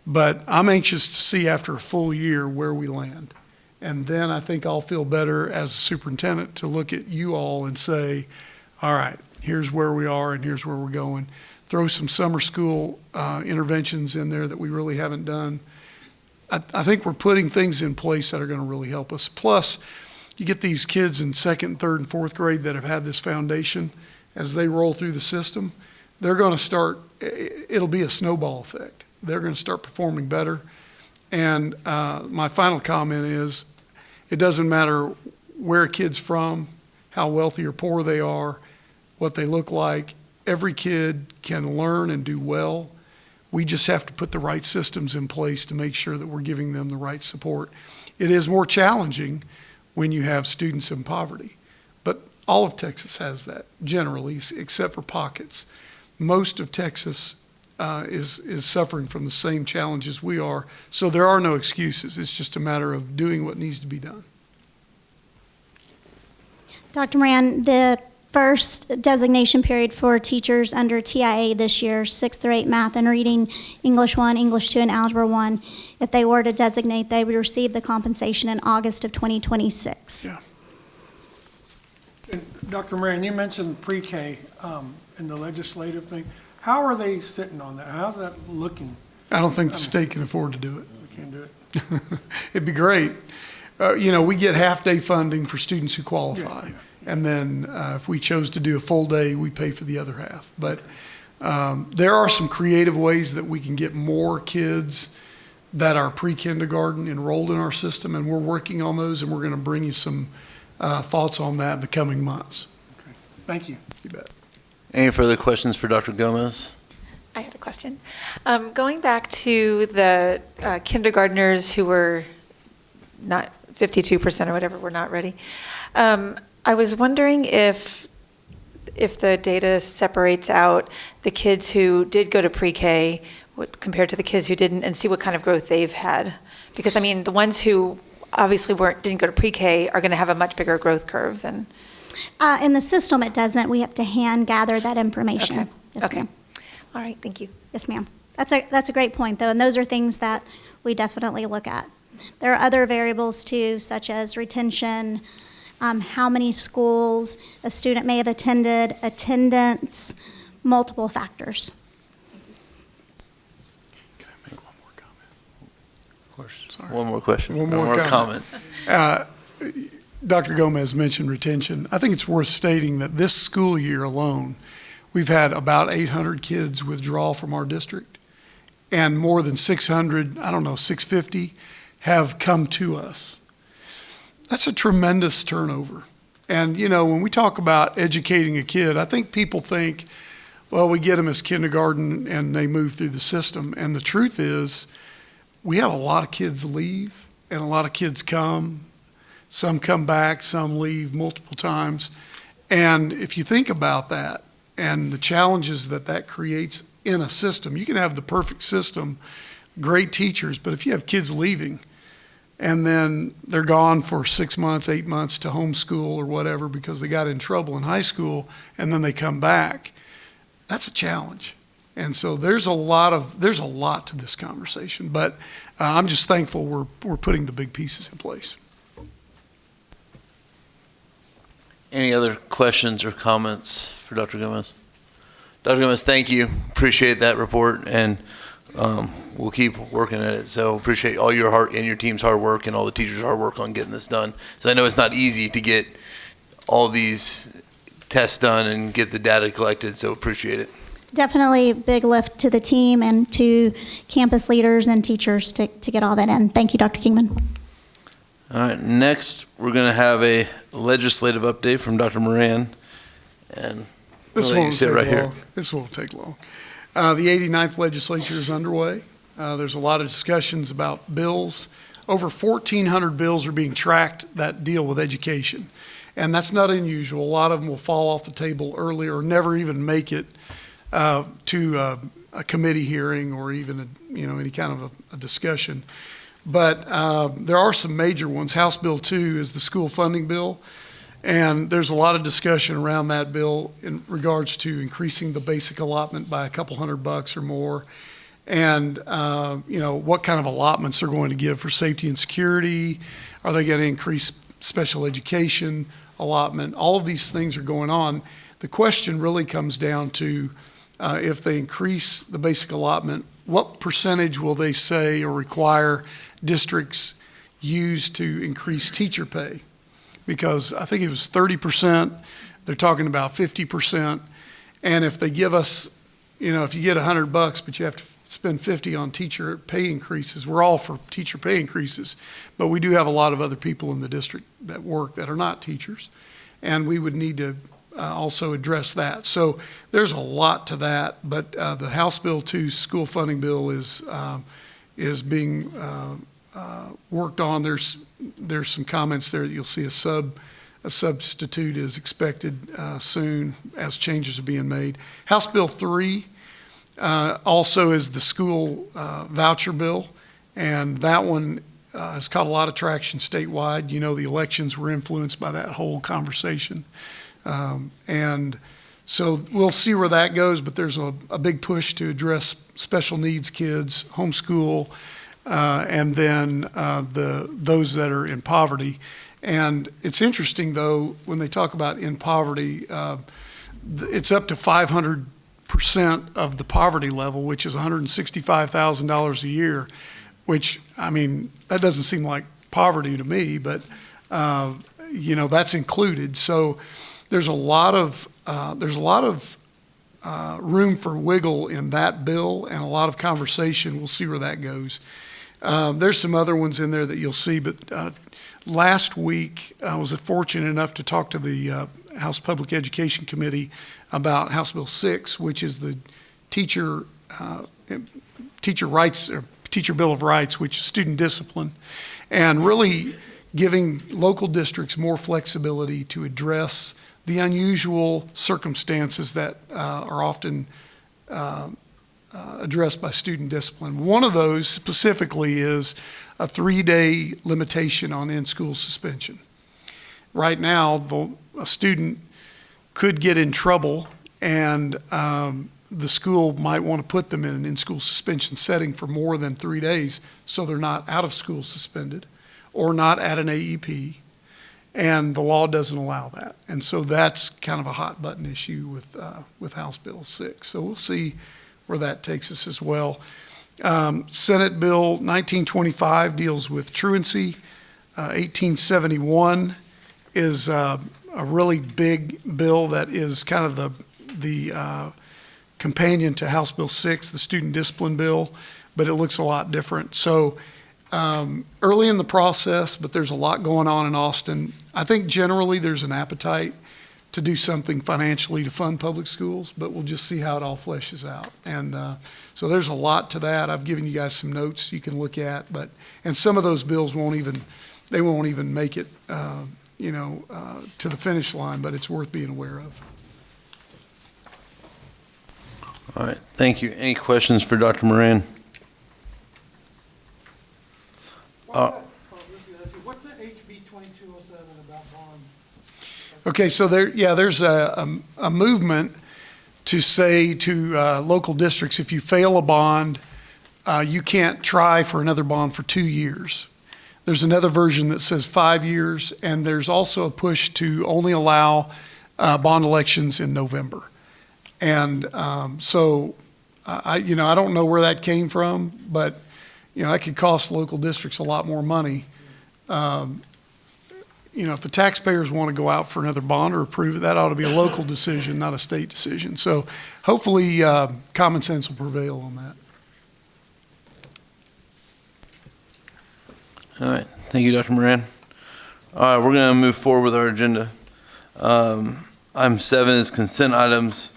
But I'm anxious to see after a full year where we land. And then I think I'll feel better as a superintendent to look at you all and say, all right, here's where we are and here's where we're going. Throw some summer school interventions in there that we really haven't done. I think we're putting things in place that are going to really help us. Plus, you get these kids in 2nd, 3rd, and 4th grade that have had this foundation. As they roll through the system, they're going to start, it'll be a snowball effect. They're going to start performing better. And my final comment is, it doesn't matter where a kid's from, how wealthy or poor they are, what they look like. Every kid can learn and do well. We just have to put the right systems in place to make sure that we're giving them the right support. It is more challenging when you have students in poverty, but all of Texas has that generally, except for pockets. Most of Texas is suffering from the same challenges we are, so there are no excuses. It's just a matter of doing what needs to be done. Dr. Moran, the first designation period for teachers under TIA this year, 6th through 8th math and reading, English 1, English 2, and Algebra 1, if they were to designate, they would receive the compensation in August of 2026. Yeah. And Dr. Moran, you mentioned pre-K in the legislative thing. How are they sitting on that? How's that looking? I don't think the state can afford to do it. We can't do it. It'd be great. We get half-day funding for students who qualify. Yeah. And then if we chose to do a full day, we pay for the other half. But there are some creative ways that we can get more kids that are pre-kindergarten enrolled in our system, and we're working on those, and we're going to bring you some thoughts on that in the coming months. Okay. Thank you. You bet. Any further questions for Dr. Gomez? I had a question. Going back to the kindergartners who were not 52% or whatever were not ready, I was wondering if the data separates out the kids who did go to pre-K compared to the kids who didn't, and see what kind of growth they've had. Because I mean, the ones who obviously didn't go to pre-K are going to have a much bigger growth curve than. In the system, it doesn't. We have to hand gather that information. Okay. Yes, Okay. ma'am. All right. Thank you. Yes, ma'am. That's a great point, though, and those are things that we definitely look at. There are other variables, too, such as retention, how many schools a student may have attended, attendance, multiple factors. Can I make one more comment? Of course. Sorry. One more question. One more comment. Dr. Gomez mentioned retention. I think it's worth stating that this school year alone, we've had about 800 kids withdraw from our district, and more than 600, 650, have come to us. That's a tremendous turnover. And, when we talk about educating a kid, I think people think, well, we get them as kindergarten and they move through the system. And the truth is, we have a lot of kids leave and a lot of kids come. Some come back, some leave multiple times. And if you think about that and the challenges that creates in a system, you can have the perfect system, great teachers, but if you have kids leaving and then they're gone for 6 months, 8 months to homeschool or whatever because they got in trouble in high school and then they come back, that's a challenge. And so there's a lot to this conversation, but I'm just thankful we're putting the big pieces in place. Any other questions or comments for Dr. Gomez? Dr. Gomez, thank you. Appreciate that report, and we'll keep working at it. So appreciate all your heart and your team's hard work and all the teachers' hard work on getting this done. So I know it's not easy to get all these tests done and get the data collected, so appreciate it. Definitely a big lift to the team and to campus leaders and teachers to get all that in. Thank you, Dr. Kingman. All right, next we're going to have a legislative update from Dr. Moran. And This we'll let you won't sit take right long. here. This won't take long. The 89th legislature is underway. There's a lot of discussions about bills. Over 1,400 bills are being tracked that deal with education. And that's not unusual. A lot of them will fall off the table early or never even make it to a committee hearing or even any kind of a discussion. But there are some major ones. House Bill 2 is the school funding bill. And there's a lot of discussion around that bill in regards to increasing the basic allotment by a couple $100 or more. And, what kind of allotments they're going to give for safety and security. Are they going to increase special education allotment? All of these things are going on. The question really comes down to if they increase the basic allotment, what percentage will they say or require districts use to increase teacher pay? Because I think it was 30%, they're talking about 50%. And if they give us, if you get $100, but you have to spend 50 on teacher pay increases, we're all for teacher pay increases, but we do have a lot of other people in the district that work that are not teachers. And we would need to also address that. So there's a lot to that, but the House Bill 2 school funding bill is being worked on. There's some comments there that you'll see a substitute is expected soon as changes are being made. House Bill 3 also is the school voucher bill, and that one has caught a lot of traction statewide. The elections were influenced by that whole conversation. And so we'll see where that goes, but there's a big push to address special needs kids, homeschool, and then those that are in poverty. And it's interesting, though, when they talk about in poverty, it's up to 500% of the poverty level, which is $165,000 a year, which, that doesn't seem like poverty to me, but, that's included. So there's a lot of room for wiggle in that bill and a lot of conversation. We'll see where that goes. There's some other ones in there that you'll see, but last week I was fortunate enough to talk to the House Public Education Committee about House Bill 6, which is the teacher rights, or Teacher Bill of Rights, which is student discipline, and really giving local districts more flexibility to address the unusual circumstances that are often addressed by student discipline. One of those specifically is a 3-day limitation on in-school suspension. Right now, a student could get in trouble, and the school might want to put them in an in-school suspension setting for more than 3 days, so they're not out of school suspended or not at an AEP, and the law doesn't allow that. And so that's kind of a hot button issue with House Bill 6. So we'll see where that takes us as well. Senate Bill 1925 deals with truancy. 1871 is a really big bill that is kind of the companion to House Bill 6, the student discipline bill, but it looks a lot different. So early in the process, but there's a lot going on in Austin. I think generally there's an appetite to do something financially to fund public schools, but we'll just see how it all fleshes out. And so there's a lot to that. I've given you guys some notes you can look at, and some of those bills won't even make it, to the finish line, but it's worth being aware of. All right, thank you. Any questions for Dr. Moran? What's the HB 2207 about bonds? Okay, so there's a movement to say to local districts, if you fail a bond, you can't try for another bond for 2 years. There's another version that says 5 years, and there's also a push to only allow bond elections in November. And so I don't know where that came from, but that could cost local districts a lot more money. If the taxpayers want to go out for another bond or approve it, that ought to be a local decision, not a state decision. So hopefully common sense will prevail on that. All right, thank you, Dr. Moran. All right, we're going to move forward with our agenda. Item 7 is consent items.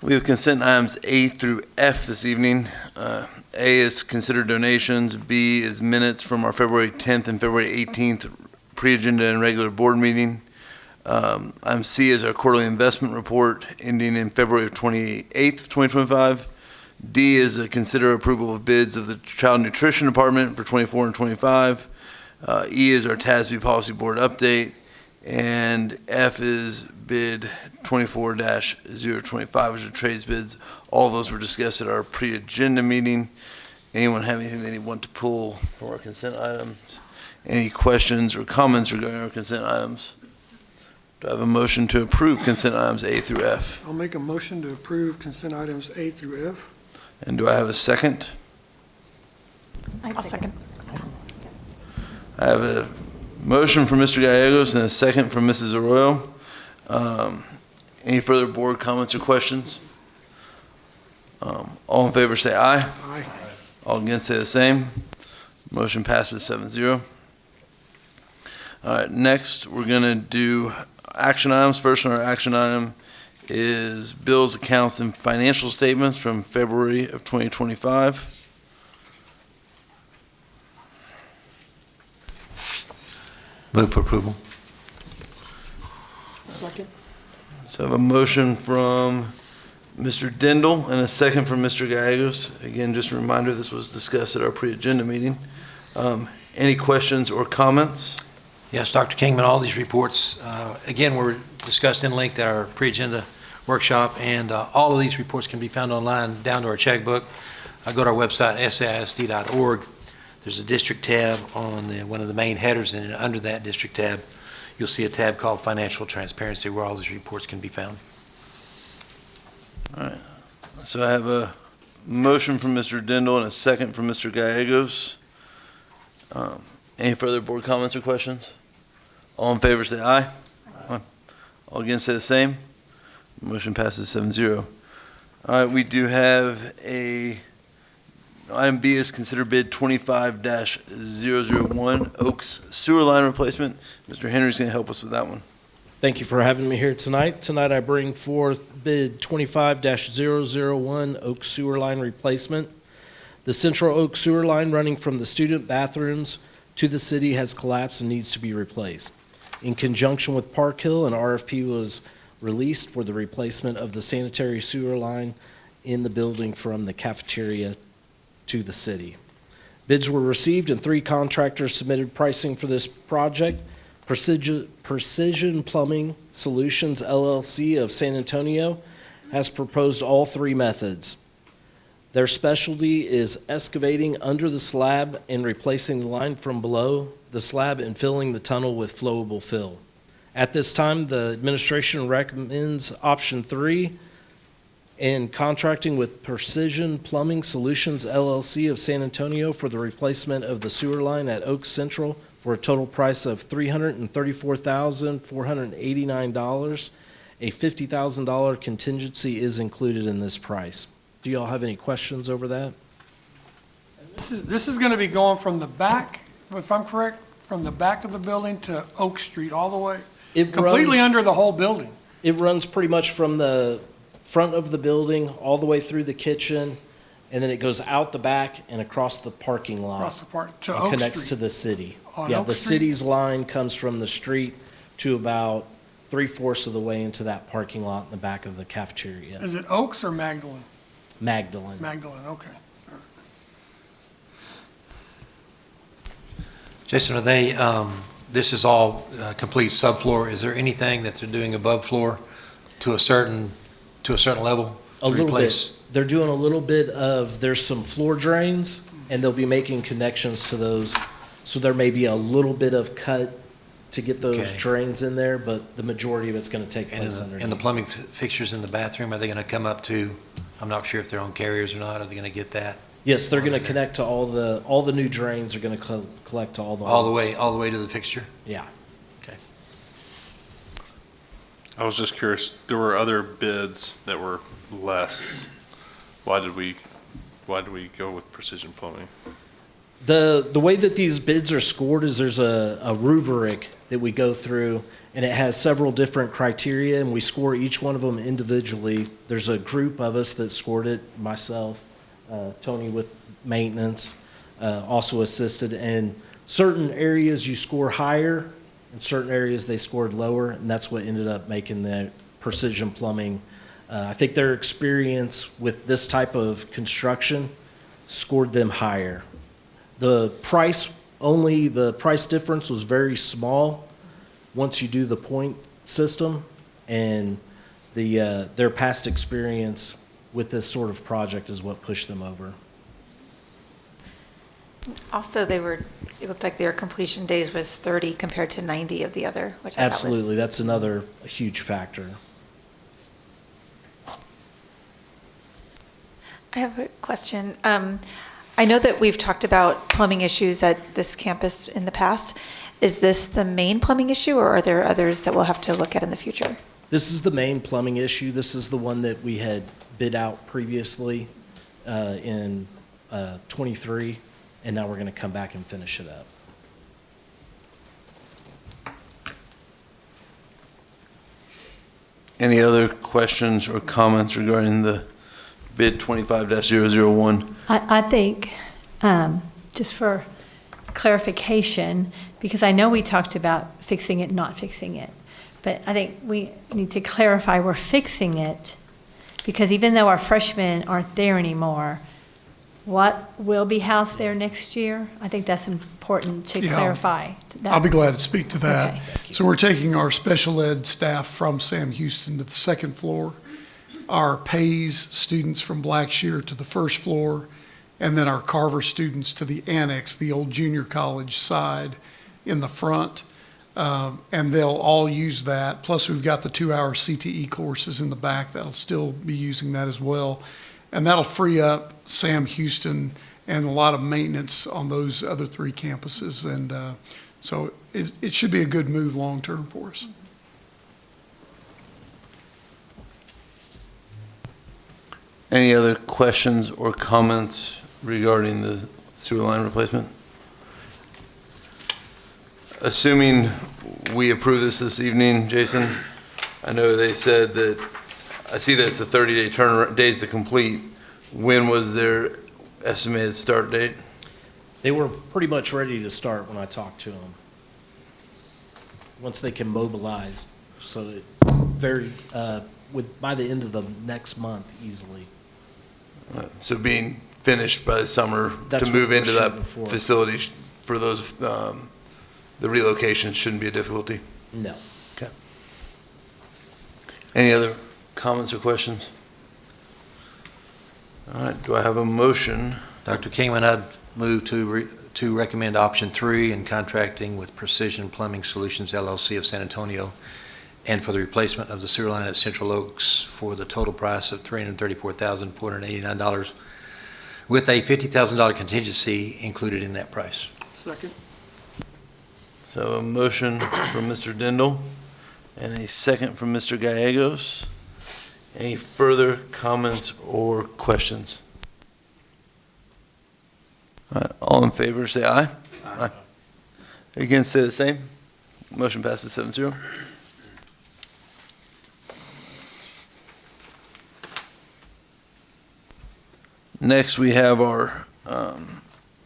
We have consent items A through F this evening. A is consider donations. B is minutes from our February 10th and February 18th pre-agenda and regular board meeting. Item C is our quarterly investment report ending in February 28th, 2025. D is a consider approval of bids of the Child Nutrition Department for 24 and 25. E is our TASB Policy Board update. And F is bid 24-025, which are trades bids. All of those were discussed at our pre-agenda meeting. Anyone have anything they want to pull from our consent items? Any questions or comments regarding our consent items? Do I have a motion to approve consent items A through F? I'll make a motion to approve consent items A through F. And do I have a second? I'll second. I have a motion from Mr. Gallegos and a second from Mrs. Arroyo. Any further board comments or questions? All in favor say aye. Aye. All against say the same. Motion passes 7-0. All right, next we're going to do action items. First on our action item is bills, accounts, and financial statements from February of 2025. Move for approval. Second. So I have a motion from Mr. Dindal and a second from Mr. Gallegos. Again, just a reminder, this was discussed at our pre-agenda meeting. Any questions or comments? Yes, Dr. Kingman, all these reports, again, were discussed in length at our pre-agenda workshop, and all of these reports can be found online down to our checkbook. Go to our website, saisd.org. There's a district tab on one of the main headers, and under that district tab, you'll see a tab called Financial Transparency, where all these reports can be found. All right. So I have a motion from Mr. Dindal and a second from Mr. Gallegos. Any further board comments or questions? All in favor say aye. Aye. All against say the same. Motion passes 7-0. All right, we do have a Item B is consider bid 25-001 Oaks Sewer Line Replacement. Mr. Henry's going to help us with that one. Thank you for having me here tonight. Tonight I bring forth bid 25-001 Oak Sewer Line Replacement. The Central Oak Sewer Line running from the student bathrooms to the city has collapsed and needs to be replaced. In conjunction with Park Hill, an RFP was released for the replacement of the sanitary sewer line in the building from the cafeteria to the city. Bids were received and 3 contractors submitted pricing for this project. Precision Plumbing Solutions LLC of San Antonio has proposed all 3 methods. Their specialty is excavating under the slab and replacing the line from below the slab and filling the tunnel with flowable fill. At this time, the administration recommends option 3 and contracting with Precision Plumbing Solutions LLC of San Antonio for the replacement of the sewer line at Oak Central for a total price of $334,489. A $50,000 contingency is included in this price. Do you all have any questions over that? This is going to be going from the back, if I'm correct, from the back of the building to Oak Street all the way? Completely under the whole building? It runs pretty much from the front of the building all the way through the kitchen, and then it goes out the back and across the parking lot. Across the park to and Oak connects Street. to the city. On Yeah, Oak the Street? city's line comes from the street to about 3/4 of the way into that parking lot in the back of the cafeteria. Is it Oaks or Magdalen? Magdalen. Magdalen, okay. Jason, are they, this is all complete subfloor. Is there anything that they're doing above floor to a certain level A to little replace? bit. They're doing a little bit of, there's some floor drains, and they'll be making connections to those. So there may be a little bit of cut to get those Okay. drains in there, but the majority of it's going to take And place the underneath. plumbing fixtures in the bathroom, are they going to come up to, I'm not sure if they're on carriers or not, are they going to get that? Yes, they're going to connect to all the new drains are going to collect to all the. All the lines. way to the fixture? Yeah. I was just curious, there were other bids that were less. Why did we go with Precision Plumbing? The way that these bids are scored is there's a rubric that we go through, and it has several different criteria, and we score each one of them individually. There's a group of us that scored it, myself, Tony with maintenance, also assisted, and certain areas you score higher, in certain areas they scored lower, and that's what ended up making the Precision Plumbing. I think their experience with this type of construction scored them higher. The price difference was very small once you do the point system, and their past experience with this sort of project is what pushed them over. Also, it looked like their completion days was 30 compared to 90 of the other, which I thought was. Absolutely, that's another huge factor. I have a question. I know that we've talked about plumbing issues at this campus in the past. Is this the main plumbing issue, or are there others that we'll have to look at in the future? This is the main plumbing issue. This is the one that we had bid out previously in 23, and now we're going to come back and finish it up. Any other questions or comments regarding the bid 25-001? I think, just for clarification, because I know we talked about fixing it, not fixing it, but I think we need to clarify we're fixing it, because even though our freshmen aren't there anymore, what will be housed there next year? I think that's important to Yeah. clarify. I'll be glad to speak to that. Okay. So we're taking our special ed staff from Sam Houston to the second floor, our Pays students from Blackshear to the first floor, and then our Carver students to the annex, the old junior college side in the front. And they'll all use that. Plus, we've got the 2-hour CTE courses in the back that'll still be using that as well. And that'll free up Sam Houston and a lot of maintenance on those other 3 campuses. And so it should be a good move long-term for us. Any other questions or comments regarding the sewer line replacement? Assuming we approve this evening, Jason, I know they said that, I see that it's a 30-day turn, days to complete. When was their estimated start date? They were pretty much ready to start when I talked to them. Once they can mobilize, so that by the end of the next month easily. So being finished by the summer That's to what move we're into that shooting for. facility for those, the relocation shouldn't be a difficulty. No. Okay. Any other comments or questions? All right, do I have a motion? Dr. Kingman, I'd move to recommend option 3 in contracting with Precision Plumbing Solutions LLC of San Antonio and for the replacement of the sewer line at Central Oaks for the total price of $334,489 with a $50,000 contingency included in that price. Second. So a motion from Mr. Dindal and a second from Mr. Gallegos. Any further comments or questions? All right, all in favor, say aye. Aye. Against, say the same. Motion passes 7-0. Next, we have our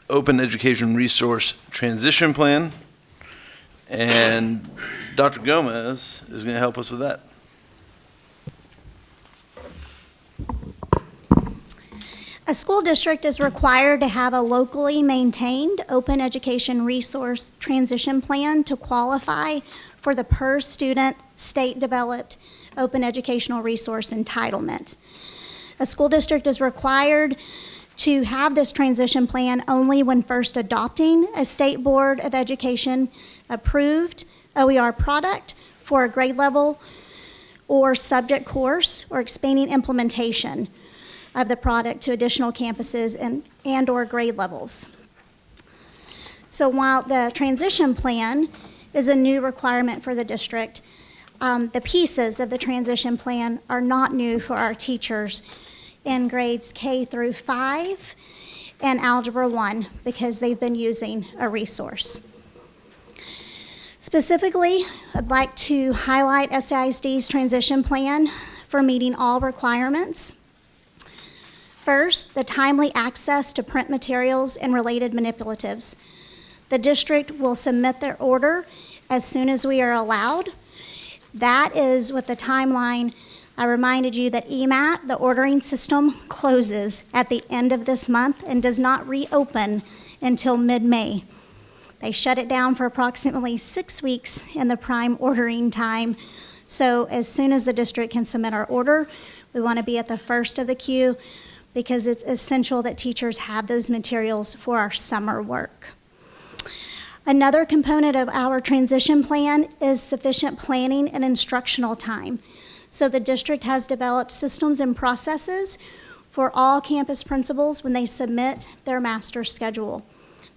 Open Education Resource Transition Plan, and Dr. Gomez is going to help us with that. A school district is required to have a locally maintained open education resource transition plan to qualify for the per student state-developed open educational resource entitlement. A school district is required to have this transition plan only when first adopting a State Board of Education approved OER product for a grade level or subject course or expanding implementation of the product to additional campuses and or grade levels. So while the transition plan is a new requirement for the district, the pieces of the transition plan are not new for our teachers in grades K through 5 and Algebra 1 because they've been using a resource. Specifically, I'd like to highlight SAISD's transition plan for meeting all requirements. First, the timely access to print materials and related manipulatives. The district will submit their order as soon as we are allowed. That is with the timeline. I reminded you that EMAT, the ordering system, closes at the end of this month and does not reopen until mid-May. They shut it down for approximately 6 weeks in the prime ordering time. So as soon as the district can submit our order, we want to be at the first of the queue because it's essential that teachers have those materials for our summer work. Another component of our transition plan is sufficient planning and instructional time. So the district has developed systems and processes for all campus principals when they submit their master schedule.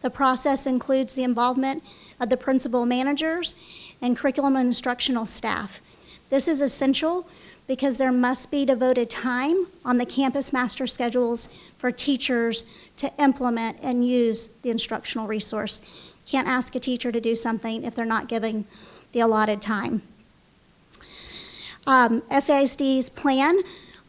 The process includes the involvement of the principal managers and curriculum and instructional staff. This is essential because there must be devoted time on the campus master schedules for teachers to implement and use the instructional resource. Can't ask a teacher to do something if they're not giving the allotted time. SAISD's plan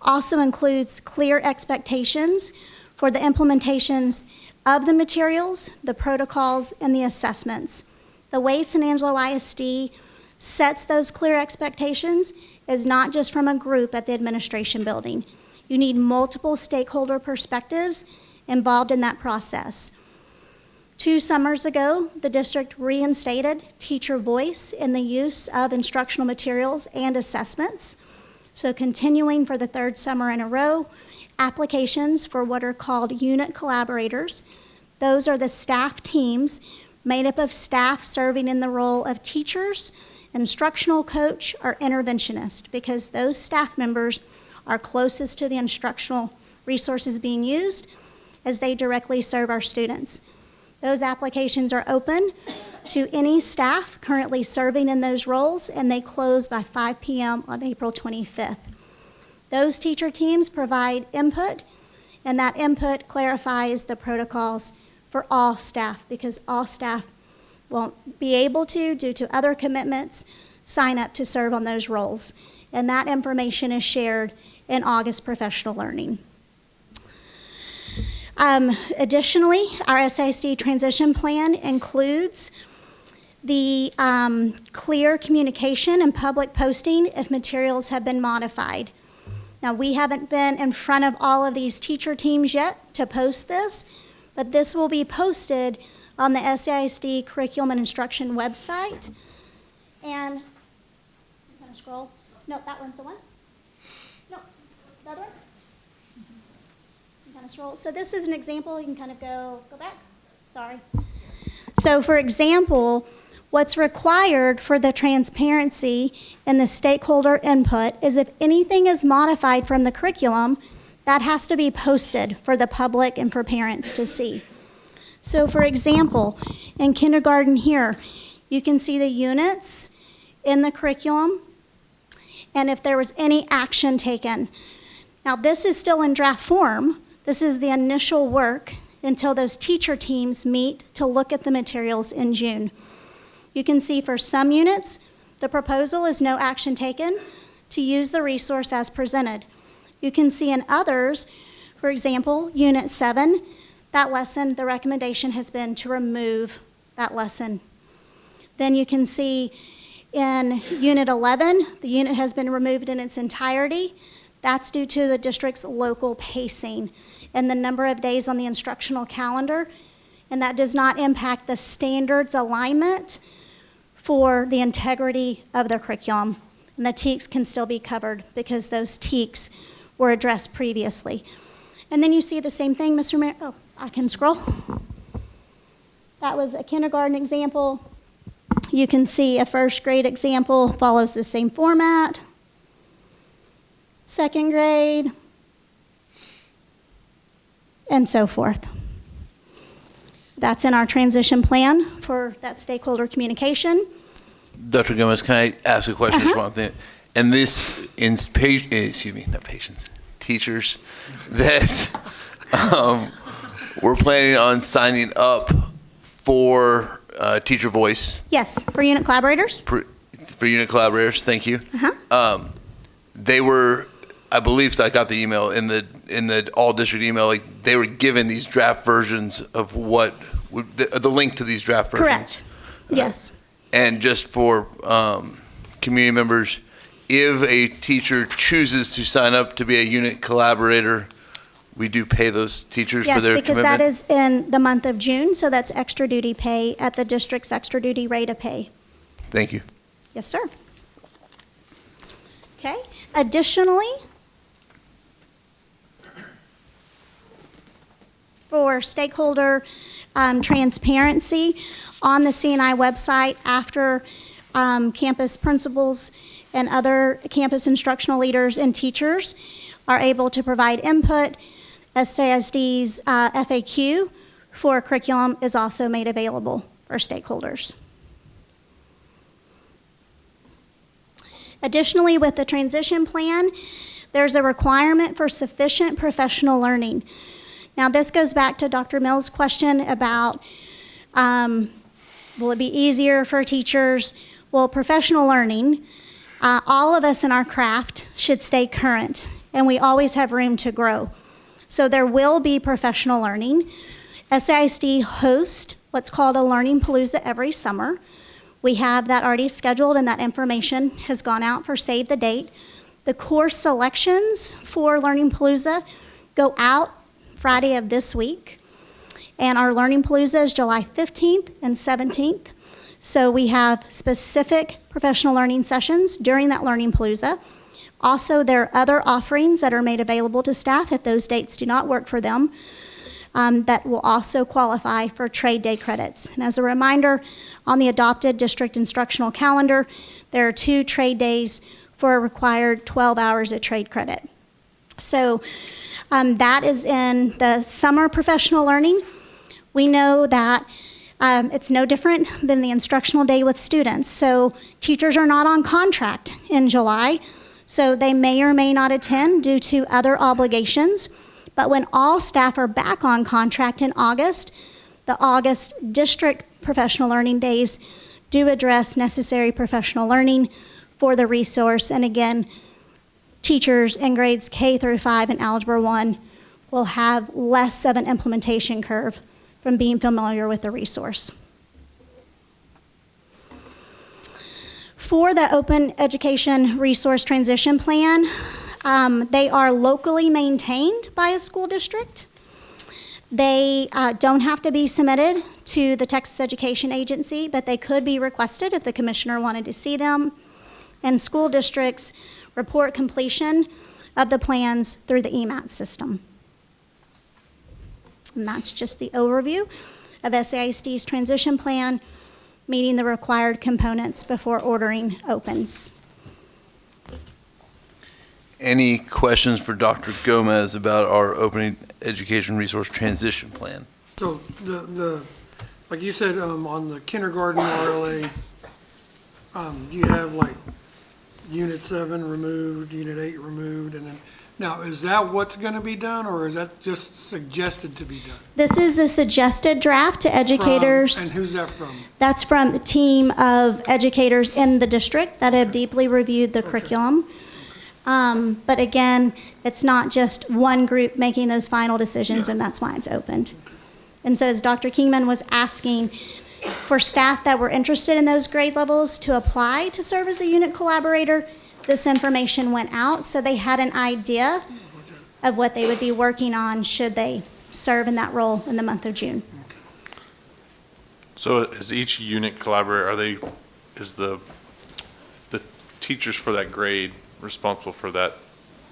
also includes clear expectations for the implementations of the materials, the protocols, and the assessments. The way San Angelo ISD sets those clear expectations is not just from a group at the administration building. You need multiple stakeholder perspectives involved in that process. 2 summers ago, the district reinstated teacher voice in the use of instructional materials and assessments. So continuing for the 3rd summer in a row, applications for what are called unit collaborators. Those are the staff teams made up of staff serving in the role of teachers, instructional coach, or interventionist, because those staff members are closest to the instructional resources being used as they directly serve our students. Those applications are open to any staff currently serving in those roles, and they close by 5 p.m. on April 25th. Those teacher teams provide input And that input clarifies the protocols for all staff, because all staff won't be able to, due to other commitments, sign up to serve on those roles. And that information is shared in August professional learning. Additionally, our SISD transition plan includes the clear communication and public posting if materials have been modified. Now, we haven't been in front of all of these teacher teams yet to post this, but this will be posted on the SISD Curriculum and Instruction website. And, I'm gonna scroll. No, that one's the one. No, the other one. You kind of scroll. So this is an example. You can kind of go back. Sorry. So for example, what's required for the transparency and the stakeholder input is if anything is modified from the curriculum, that has to be posted for the public and for parents to see. So for example, in kindergarten here, you can see the units in the curriculum and if there was any action taken. Now this is still in draft form. This is the initial work until those teacher teams meet to look at the materials in June. You can see for some units, the proposal is no action taken to use the resource as presented. You can see in others, for example, Unit 7, that lesson, the recommendation has been to remove that lesson. Then you can see in Unit 11, the unit has been removed in its entirety. That's due to the district's local pacing and the number of days on the instructional calendar, and that does not impact the standards alignment for the integrity of the curriculum. And the TEKS can still be covered because those TEKS were addressed previously. And then you see the same thing, Mr. Mayor. Oh, I can scroll. That was a kindergarten example. You can see a first grade example follows the same format. Second grade, and so forth. That's in our transition plan for that stakeholder communication. Dr. Gomez, can I ask a question? Just one thing. And this, not patients, teachers that we're planning on signing up for Teacher Voice. Yes, for unit collaborators. For unit collaborators, thank you. They were, I believe, so I got the email in the all district email. Like they were given these draft versions of what the link to these draft versions. Correct. Yes. And just for community members, if a teacher chooses to sign up to be a unit collaborator, we do pay those teachers for their commitment? Yes, because that is in the month of June, so that's extra duty pay at the district's extra duty rate of pay. Thank you. Yes, sir. Okay. Additionally, for stakeholder transparency, on the CNI website, after campus principals and other campus instructional leaders and teachers are able to provide input, SASD's FAQ for curriculum is also made available for stakeholders. Additionally, with the transition plan, there's a requirement for sufficient professional learning. Now, this goes back to Dr. Mills' question about will it be easier for teachers? Well, professional learning, all of us in our craft should stay current, and we always have room to grow. So there will be professional learning. SAISD hosts what's called a Learning Palooza every summer. We have that already scheduled, and that information has gone out for save the date. The course selections for Learning Palooza go out Friday of this week, and our Learning Palooza is July 15th and 17th. So we have specific professional learning sessions during that Learning Palooza. Also, there are other offerings that are made available to staff if those dates do not work for them that will also qualify for trade day credits. And as a reminder, on the adopted district instructional calendar, there are 2 trade days for a required 12 hours of trade credit. So that is in the summer professional learning. We know that it's no different than the instructional day with students. So teachers are not on contract in July, so they may or may not attend due to other obligations. But when all staff are back on contract in August, the August district professional learning days do address necessary professional learning for the resource. And again, teachers in grades K through 5 in Algebra 1 will have less of an implementation curve from being familiar with the resource. For the Open Education Resource Transition Plan, they are locally maintained by a school district. They don't have to be submitted to the Texas Education Agency, but they could be requested if the commissioner wanted to see them. And school districts report completion of the plans through the EMAT system. And that's just the overview of SAISD's transition plan, meeting the required components before ordering opens. Any questions for Dr. Gomez about our Open Education Resource Transition Plan? So like you said, on the kindergarten RLA, you have like Unit 7 removed, Unit 8 removed, and then, now, is that what's going to be done, or is that just suggested to be done? This is a suggested draft to educators. And who's that from? That's from the team of educators in the district that have deeply reviewed the curriculum. But again, it's not just one group making those final decisions, and that's why it's opened. And so as Dr. Kingman was asking for staff that were interested in those grade levels to apply to serve as a unit collaborator, this information went out so they had an idea of what they would be working on should they serve in that role in the month of June. So is each unit collaborator, is the teachers for that grade responsible for that,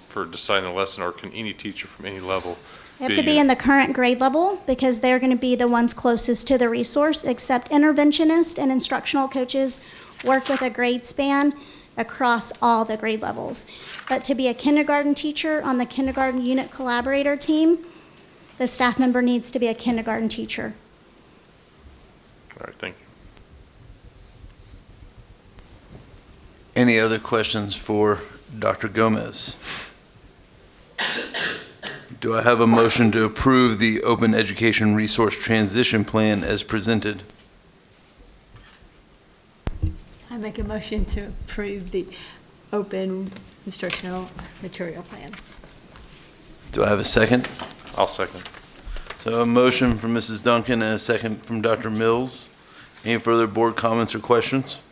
for deciding a lesson, or can any teacher from any level? They have to be in the current grade level because they're going to be the ones closest to the resource, except interventionists and instructional coaches work with a grade span across all the grade levels. But to be a kindergarten teacher on the kindergarten unit collaborator team, the staff member needs to be a kindergarten teacher. All right, thank you. Any other questions for Dr. Gomez? Do I have a motion to approve the Open Education Resource Transition Plan as presented? I make a motion to approve the open instructional material plan. Do I have a second? I'll second. So a motion from Mrs. Duncan and a second from Dr. Mills. Any further board comments or questions?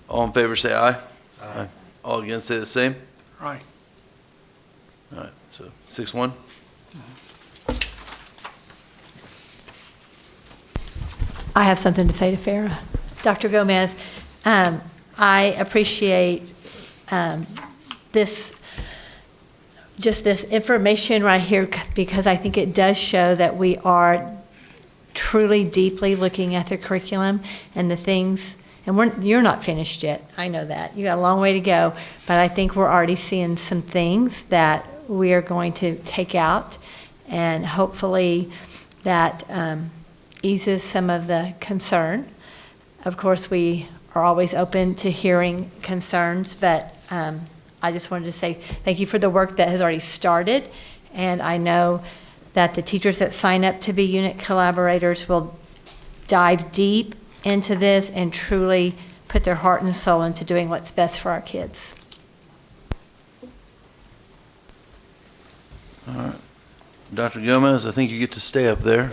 All in favor say aye. Aye. All against say the same. Right. All right, so 6-1. I have something to say to Farah. Dr. Gomez, I appreciate this information right here because I think it does show that we are truly deeply looking at the curriculum and the things, and you're not finished yet. I know that. You got a long way to go, but I think we're already seeing some things that we are going to take out, and hopefully that eases some of the concern. Of course, we are always open to hearing concerns, but I just wanted to say thank you for the work that has already started, and I know that the teachers that sign up to be unit collaborators will dive deep into this and truly put their heart and soul into doing what's best for our kids. All right. Dr. Gomez, I think you get to stay up there.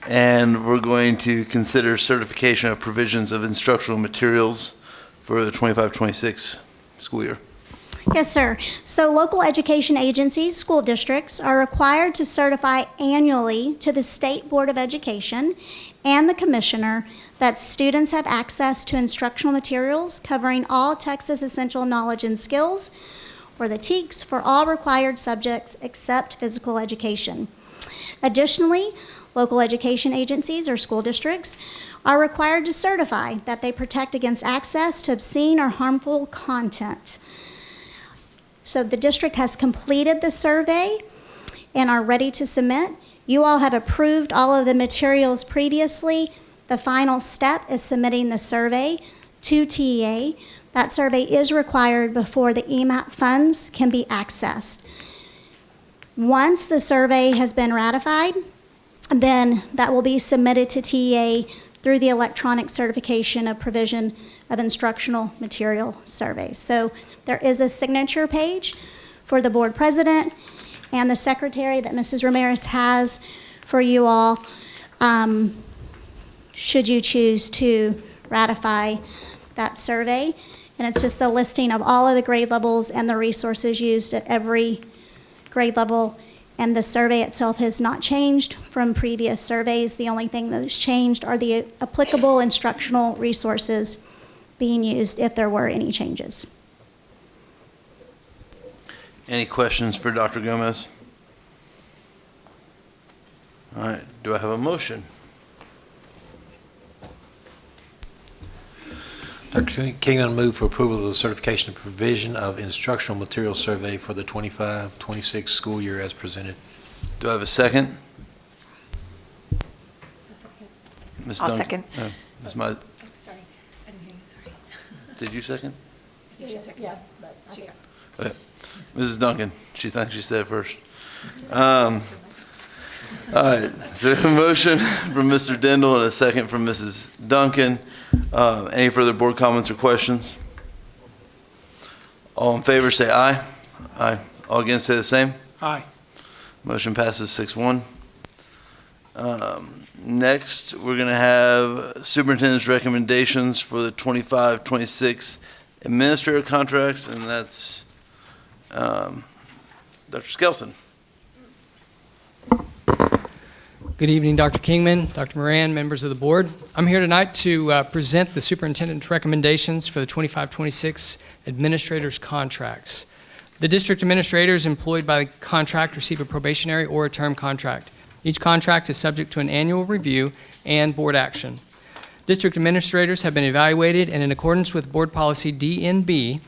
And we're going to consider certification of provisions of instructional materials for the 25-26 school year. Yes, sir. So local education agencies, school districts, are required to certify annually to the State Board of Education and the Commissioner that students have access to instructional materials covering all Texas Essential Knowledge and Skills, or the TEKS, for all required subjects except physical education. Additionally, local education agencies or school districts are required to certify that they protect against access to obscene or harmful content. So the district has completed the survey and are ready to submit. You all have approved all of the materials previously. The final step is submitting the survey to TEA. That survey is required before the EMAT funds can be accessed. Once the survey has been ratified, then that will be submitted to TEA through the electronic certification of provision of instructional material surveys. So there is a signature page for the board president and the secretary that Mrs. Ramirez has for you all, should you choose to ratify that survey. And it's just a listing of all of the grade levels and the resources used at every grade level. And the survey itself has not changed from previous surveys. The only thing that has changed are the applicable instructional resources being used if there were any changes. Any questions for Dr. Gomez? All right, do I have a motion? Dr. Kingman, move for approval of the certification and provision of instructional material survey for the 25-26 school year as presented. Do I have a second? Ms. I'll Duncan? second. Ms. My, Sorry, I didn't hear you, sorry. did you second? Yeah, but okay. Okay. Mrs. Duncan, she thinks she said it first. All right, so a motion from Mr. Dindal and a second from Mrs. Duncan. Any further board comments or questions? All in favor say aye. Aye. All against say the same. Aye. Motion passes 6-1. Next, we're going to have superintendent's recommendations for the 25-26 administrator contracts, and that's Dr. Skelton. Good evening, Dr. Kingman, Dr. Moran, members of the board. I'm here tonight to present the superintendent's recommendations for the 25-26 administrators' contracts. The district administrators employed by the contract receive a probationary or a term contract. Each contract is subject to an annual review and board action. District administrators have been evaluated, and in accordance with board policy DNB,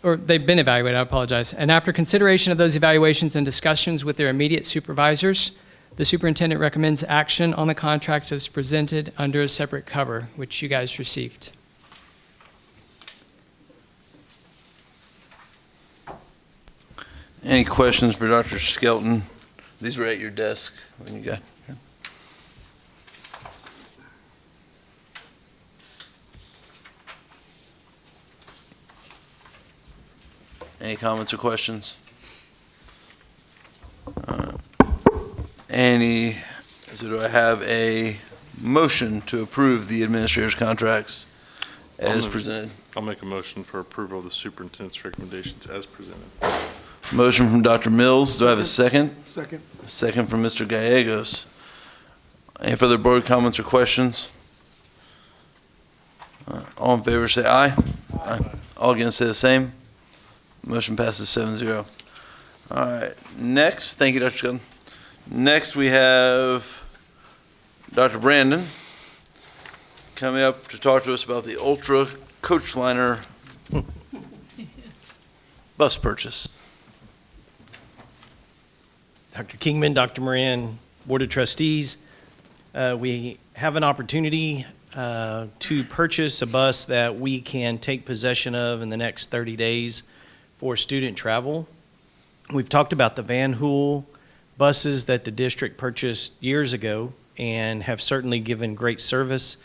or they've been evaluated, I apologize. And after consideration of those evaluations and discussions with their immediate supervisors, the superintendent recommends action on the contract as presented under a separate cover, which you guys received. Any questions for Dr. Skelton? These were at your desk when you got here. Any comments or questions? So do I have a motion to approve the administrator's contracts as presented? I'll make a motion for approval of the superintendent's recommendations as presented. Motion from Dr. Mills. Do I have a second? Second. A second from Mr. Gallegos. Any further board comments or questions? All in favor say aye. Aye. All against say the same. Motion passes 7-0. All right, next, thank you, Dr. Skelton. Next, we have Dr. Brandon coming up to talk to us about the Ultra Coach Liner bus purchase. Dr. Kingman, Dr. Moran, Board of Trustees, we have an opportunity to purchase a bus that we can take possession of in the next 30 days for student travel. We've talked about the Van Hool buses that the district purchased years ago and have certainly given great service.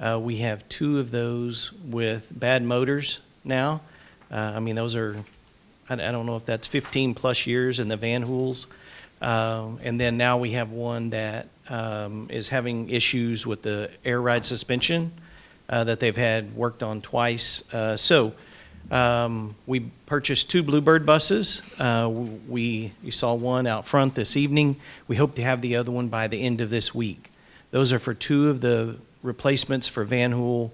We have 2 of those with bad motors now. I mean, those are, I don't know if that's 15 plus years in the Van Hools. And then now we have one that is having issues with the air ride suspension that they've had worked on twice. We purchased 2 Bluebird buses. You saw one out front this evening. We hope to have the other one by the end of this week. Those are for 2 of the replacements for Van Hool.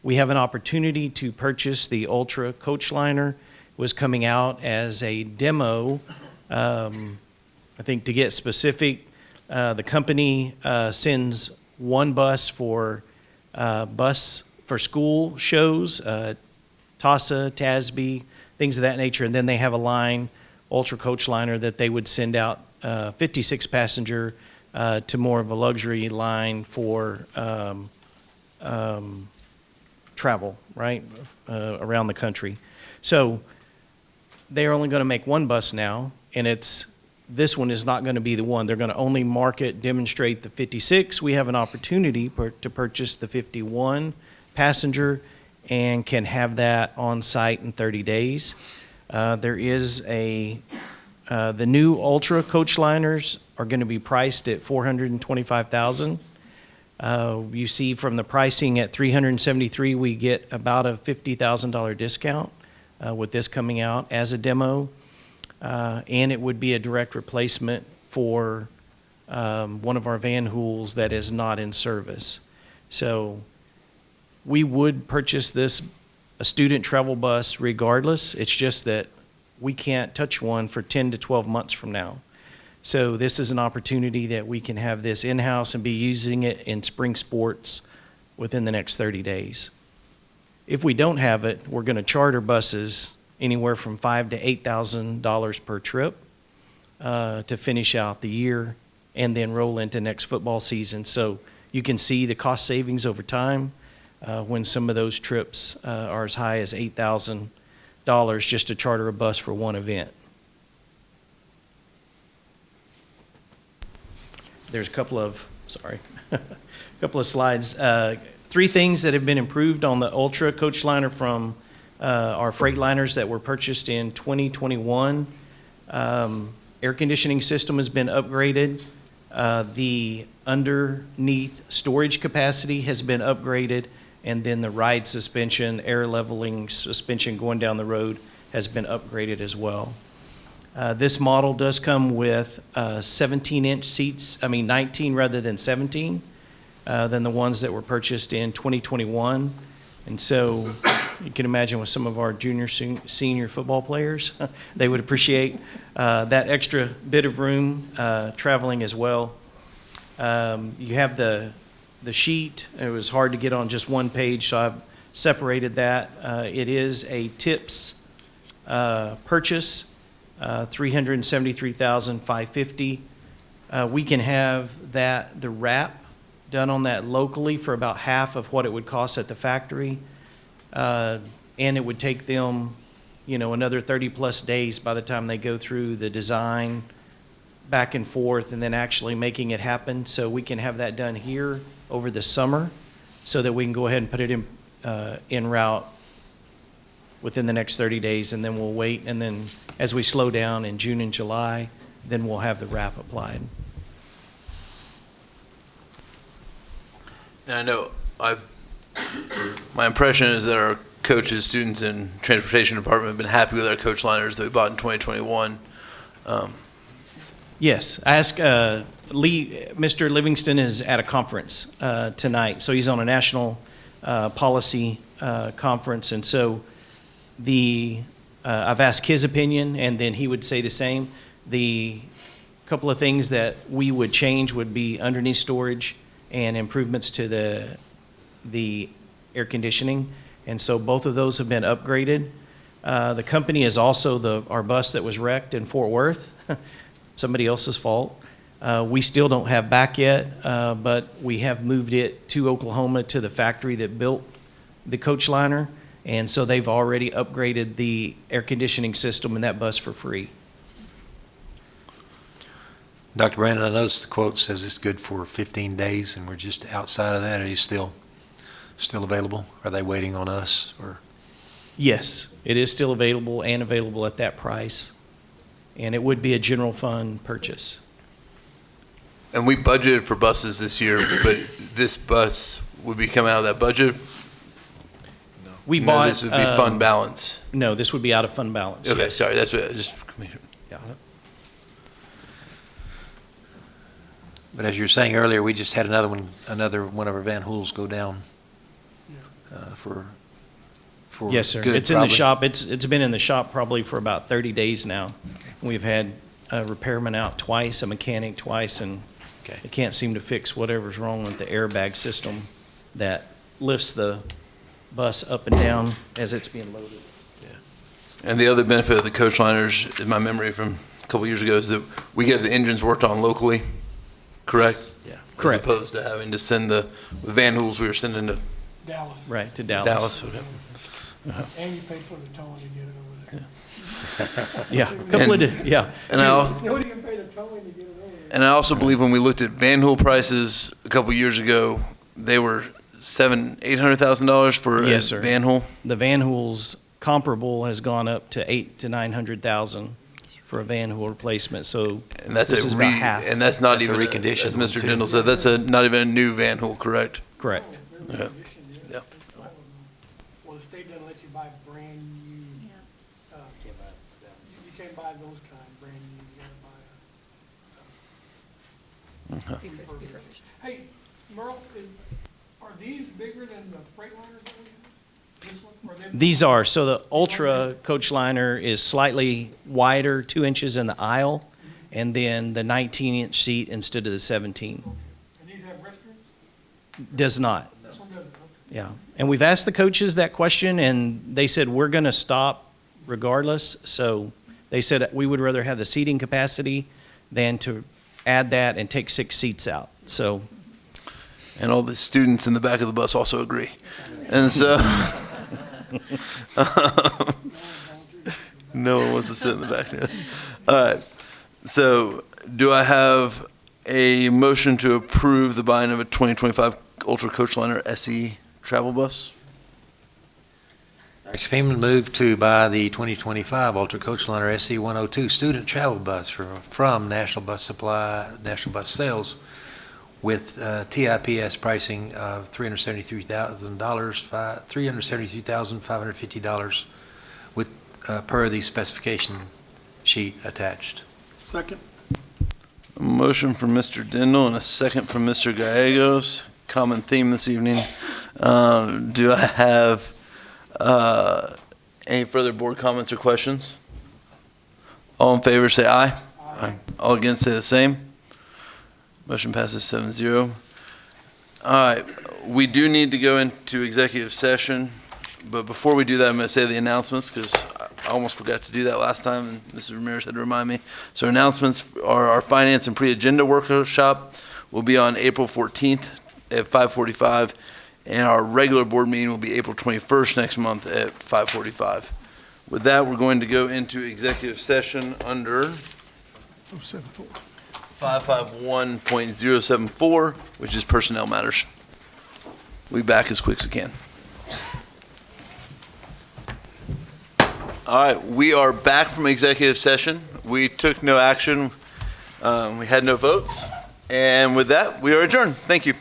We have an opportunity to purchase the Ultra Coach Liner. It was coming out as a demo. I think to get specific, the company sends 1 bus for school shows, TASA, TASB, things of that nature, and then they have a line, Ultra Coach Liner, that they would send out 56 passenger to more of a luxury line for travel, right, around the country. So they're only going to make one bus now, and this one is not going to be the one. They're going to only market, demonstrate the 56. We have an opportunity to purchase the 51 passenger and can have that on site in 30 days. There is the new Ultra coach liners are going to be priced at $425,000. You see from the pricing at $373, we get about a $50,000 discount with this coming out as a demo. And it would be a direct replacement for one of our Van Hools that is not in service. So we would purchase a student travel bus regardless. It's just that we can't touch one for 10 to 12 months from now. So this is an opportunity that we can have this in-house and be using it in spring sports within the next 30 days. If we don't have it, we're going to charter buses anywhere from $5,000 to $8,000 per trip to finish out the year and then roll into next football season. So you can see the cost savings over time when some of those trips are as high as $8,000 just to charter a bus for one event. There's a couple of slides. 3 things that have been improved on the Ultra coach liner from our freight liners that were purchased in 2021. Air conditioning system has been upgraded. The underneath storage capacity has been upgraded, and then the ride suspension, air leveling suspension going down the road has been upgraded as well. This model does come with 17-inch seats, 19 rather than 17, than the ones that were purchased in 2021. And so you can imagine with some of our junior, senior football players, they would appreciate that extra bit of room traveling as well. You have the sheet. It was hard to get on just one page, so I've separated that. It is a TIPS purchase. $373,550. We can have the wrap done on that locally for about half of what it would cost at the factory, and it would take them, another 30+ days by the time they go through the design, back and forth, and then actually making it happen. So we can have that done here over the summer, so that we can go ahead and put it in route within the next 30 days, and then we'll wait, and then as we slow down in June and July, then we'll have the wrap applied. And I know my impression is that our coaches, students, and transportation department have been happy with our coach liners that we bought in 2021. Yes, I asked Mr. Livingston is at a conference tonight, so he's on a national policy conference, and so I've asked his opinion, and then he would say the same. The couple of things that we would change would be underneath storage and improvements to the air conditioning, and so both of those have been upgraded. The company is also our bus that was wrecked in Fort Worth, somebody else's fault. We still don't have back yet, but we have moved it to Oklahoma to the factory that built the coach liner. And so they've already upgraded the air conditioning system in that bus for free. Dr. Brandon, I noticed the quote says it's good for 15 days, and we're just outside of that. Are you still available? Are they waiting on us? Or? Yes, it is still available and available at that price. And it would be a general fund purchase. And we budgeted for buses this year, but this bus would be coming out of that budget? This would be fund balance. No, this would be out of fund balance. Okay, yes. sorry. That's what Yeah. But as you were saying earlier, we just had another one of our Van Hools go down for yes, sir. Good, it's probably. In the shop. It's been in the shop probably for about 30 days now. We've had a repairman out twice, a mechanic twice, and they can't seem to fix whatever's wrong with the airbag system that lifts the bus up and down as it's being loaded. And the other benefit of the coach liners, in my memory from a couple years ago, is that we get the engines worked on locally, correct? Yeah. Correct. As opposed to having to send the Van Hools we were sending to Dallas. Right, to Dallas. Dallas. And you pay for the towing to get it over Yeah, completed, yeah. And I also believe when we looked at Van Hool prices a couple years ago, they were $800,000 for Yes, a sir. Van Hool. The Van Hool's comparable has gone up to 800,000 to 900,000 for a Van Hool replacement, so And that's this is about half. and that's not That's a even reconditioned as one, Mr. too. Dindal said. That's not even a new Van Hool, correct? Correct. Yeah. Yeah. Well, the state doesn't let you buy brand new. You can't buy those kind brand new. You gotta buy refurbished. Hey, Merle, are these bigger than the Freightliners that we have? This one? Or they- These are, so the Ultra coach liner is slightly wider, 2 inches in the aisle, and then the 19-inch seat instead of the 17. And these have restrooms? Does not. This one doesn't, okay. Yeah, and we've asked the coaches that question, and they said, we're going to stop regardless. So they said we would rather have the seating capacity than to add that and take 6 seats out. So, And all the students in the back of the bus also agree. And so, no one wants to sit in the back. All right. So, do I have a motion to approve the buying of a 2025 Ultra Coachliner SE travel bus? Dr. Kingman moved to buy the 2025 Ultra Coachliner SE 102 student travel bus from National Bus Supply, National Bus Sales, with TIPS pricing of $373,550 with per the specification sheet attached. Second. A motion from Mr. Dindal and a second from Mr. Gallegos. Common theme this evening. Do I have any further board comments or questions? All in favor say aye. Aye. All against say the same. Motion passes 7-0. All right, we do need to go into executive session, but before we do that, I'm going to say the announcements because I almost forgot to do that last time, and Mrs. Ramirez had to remind me. So announcements are our finance and pre-agenda workshop will be on April 14th at 5:45, and our regular board meeting will be April 21st next month at 5:45. With that, we're going to go into executive session under 551.074, which is personnel matters. We'll be back as quick as we can. All right, we are back from executive session. We took no action. We had no votes. And with that, we are adjourned. Thank you.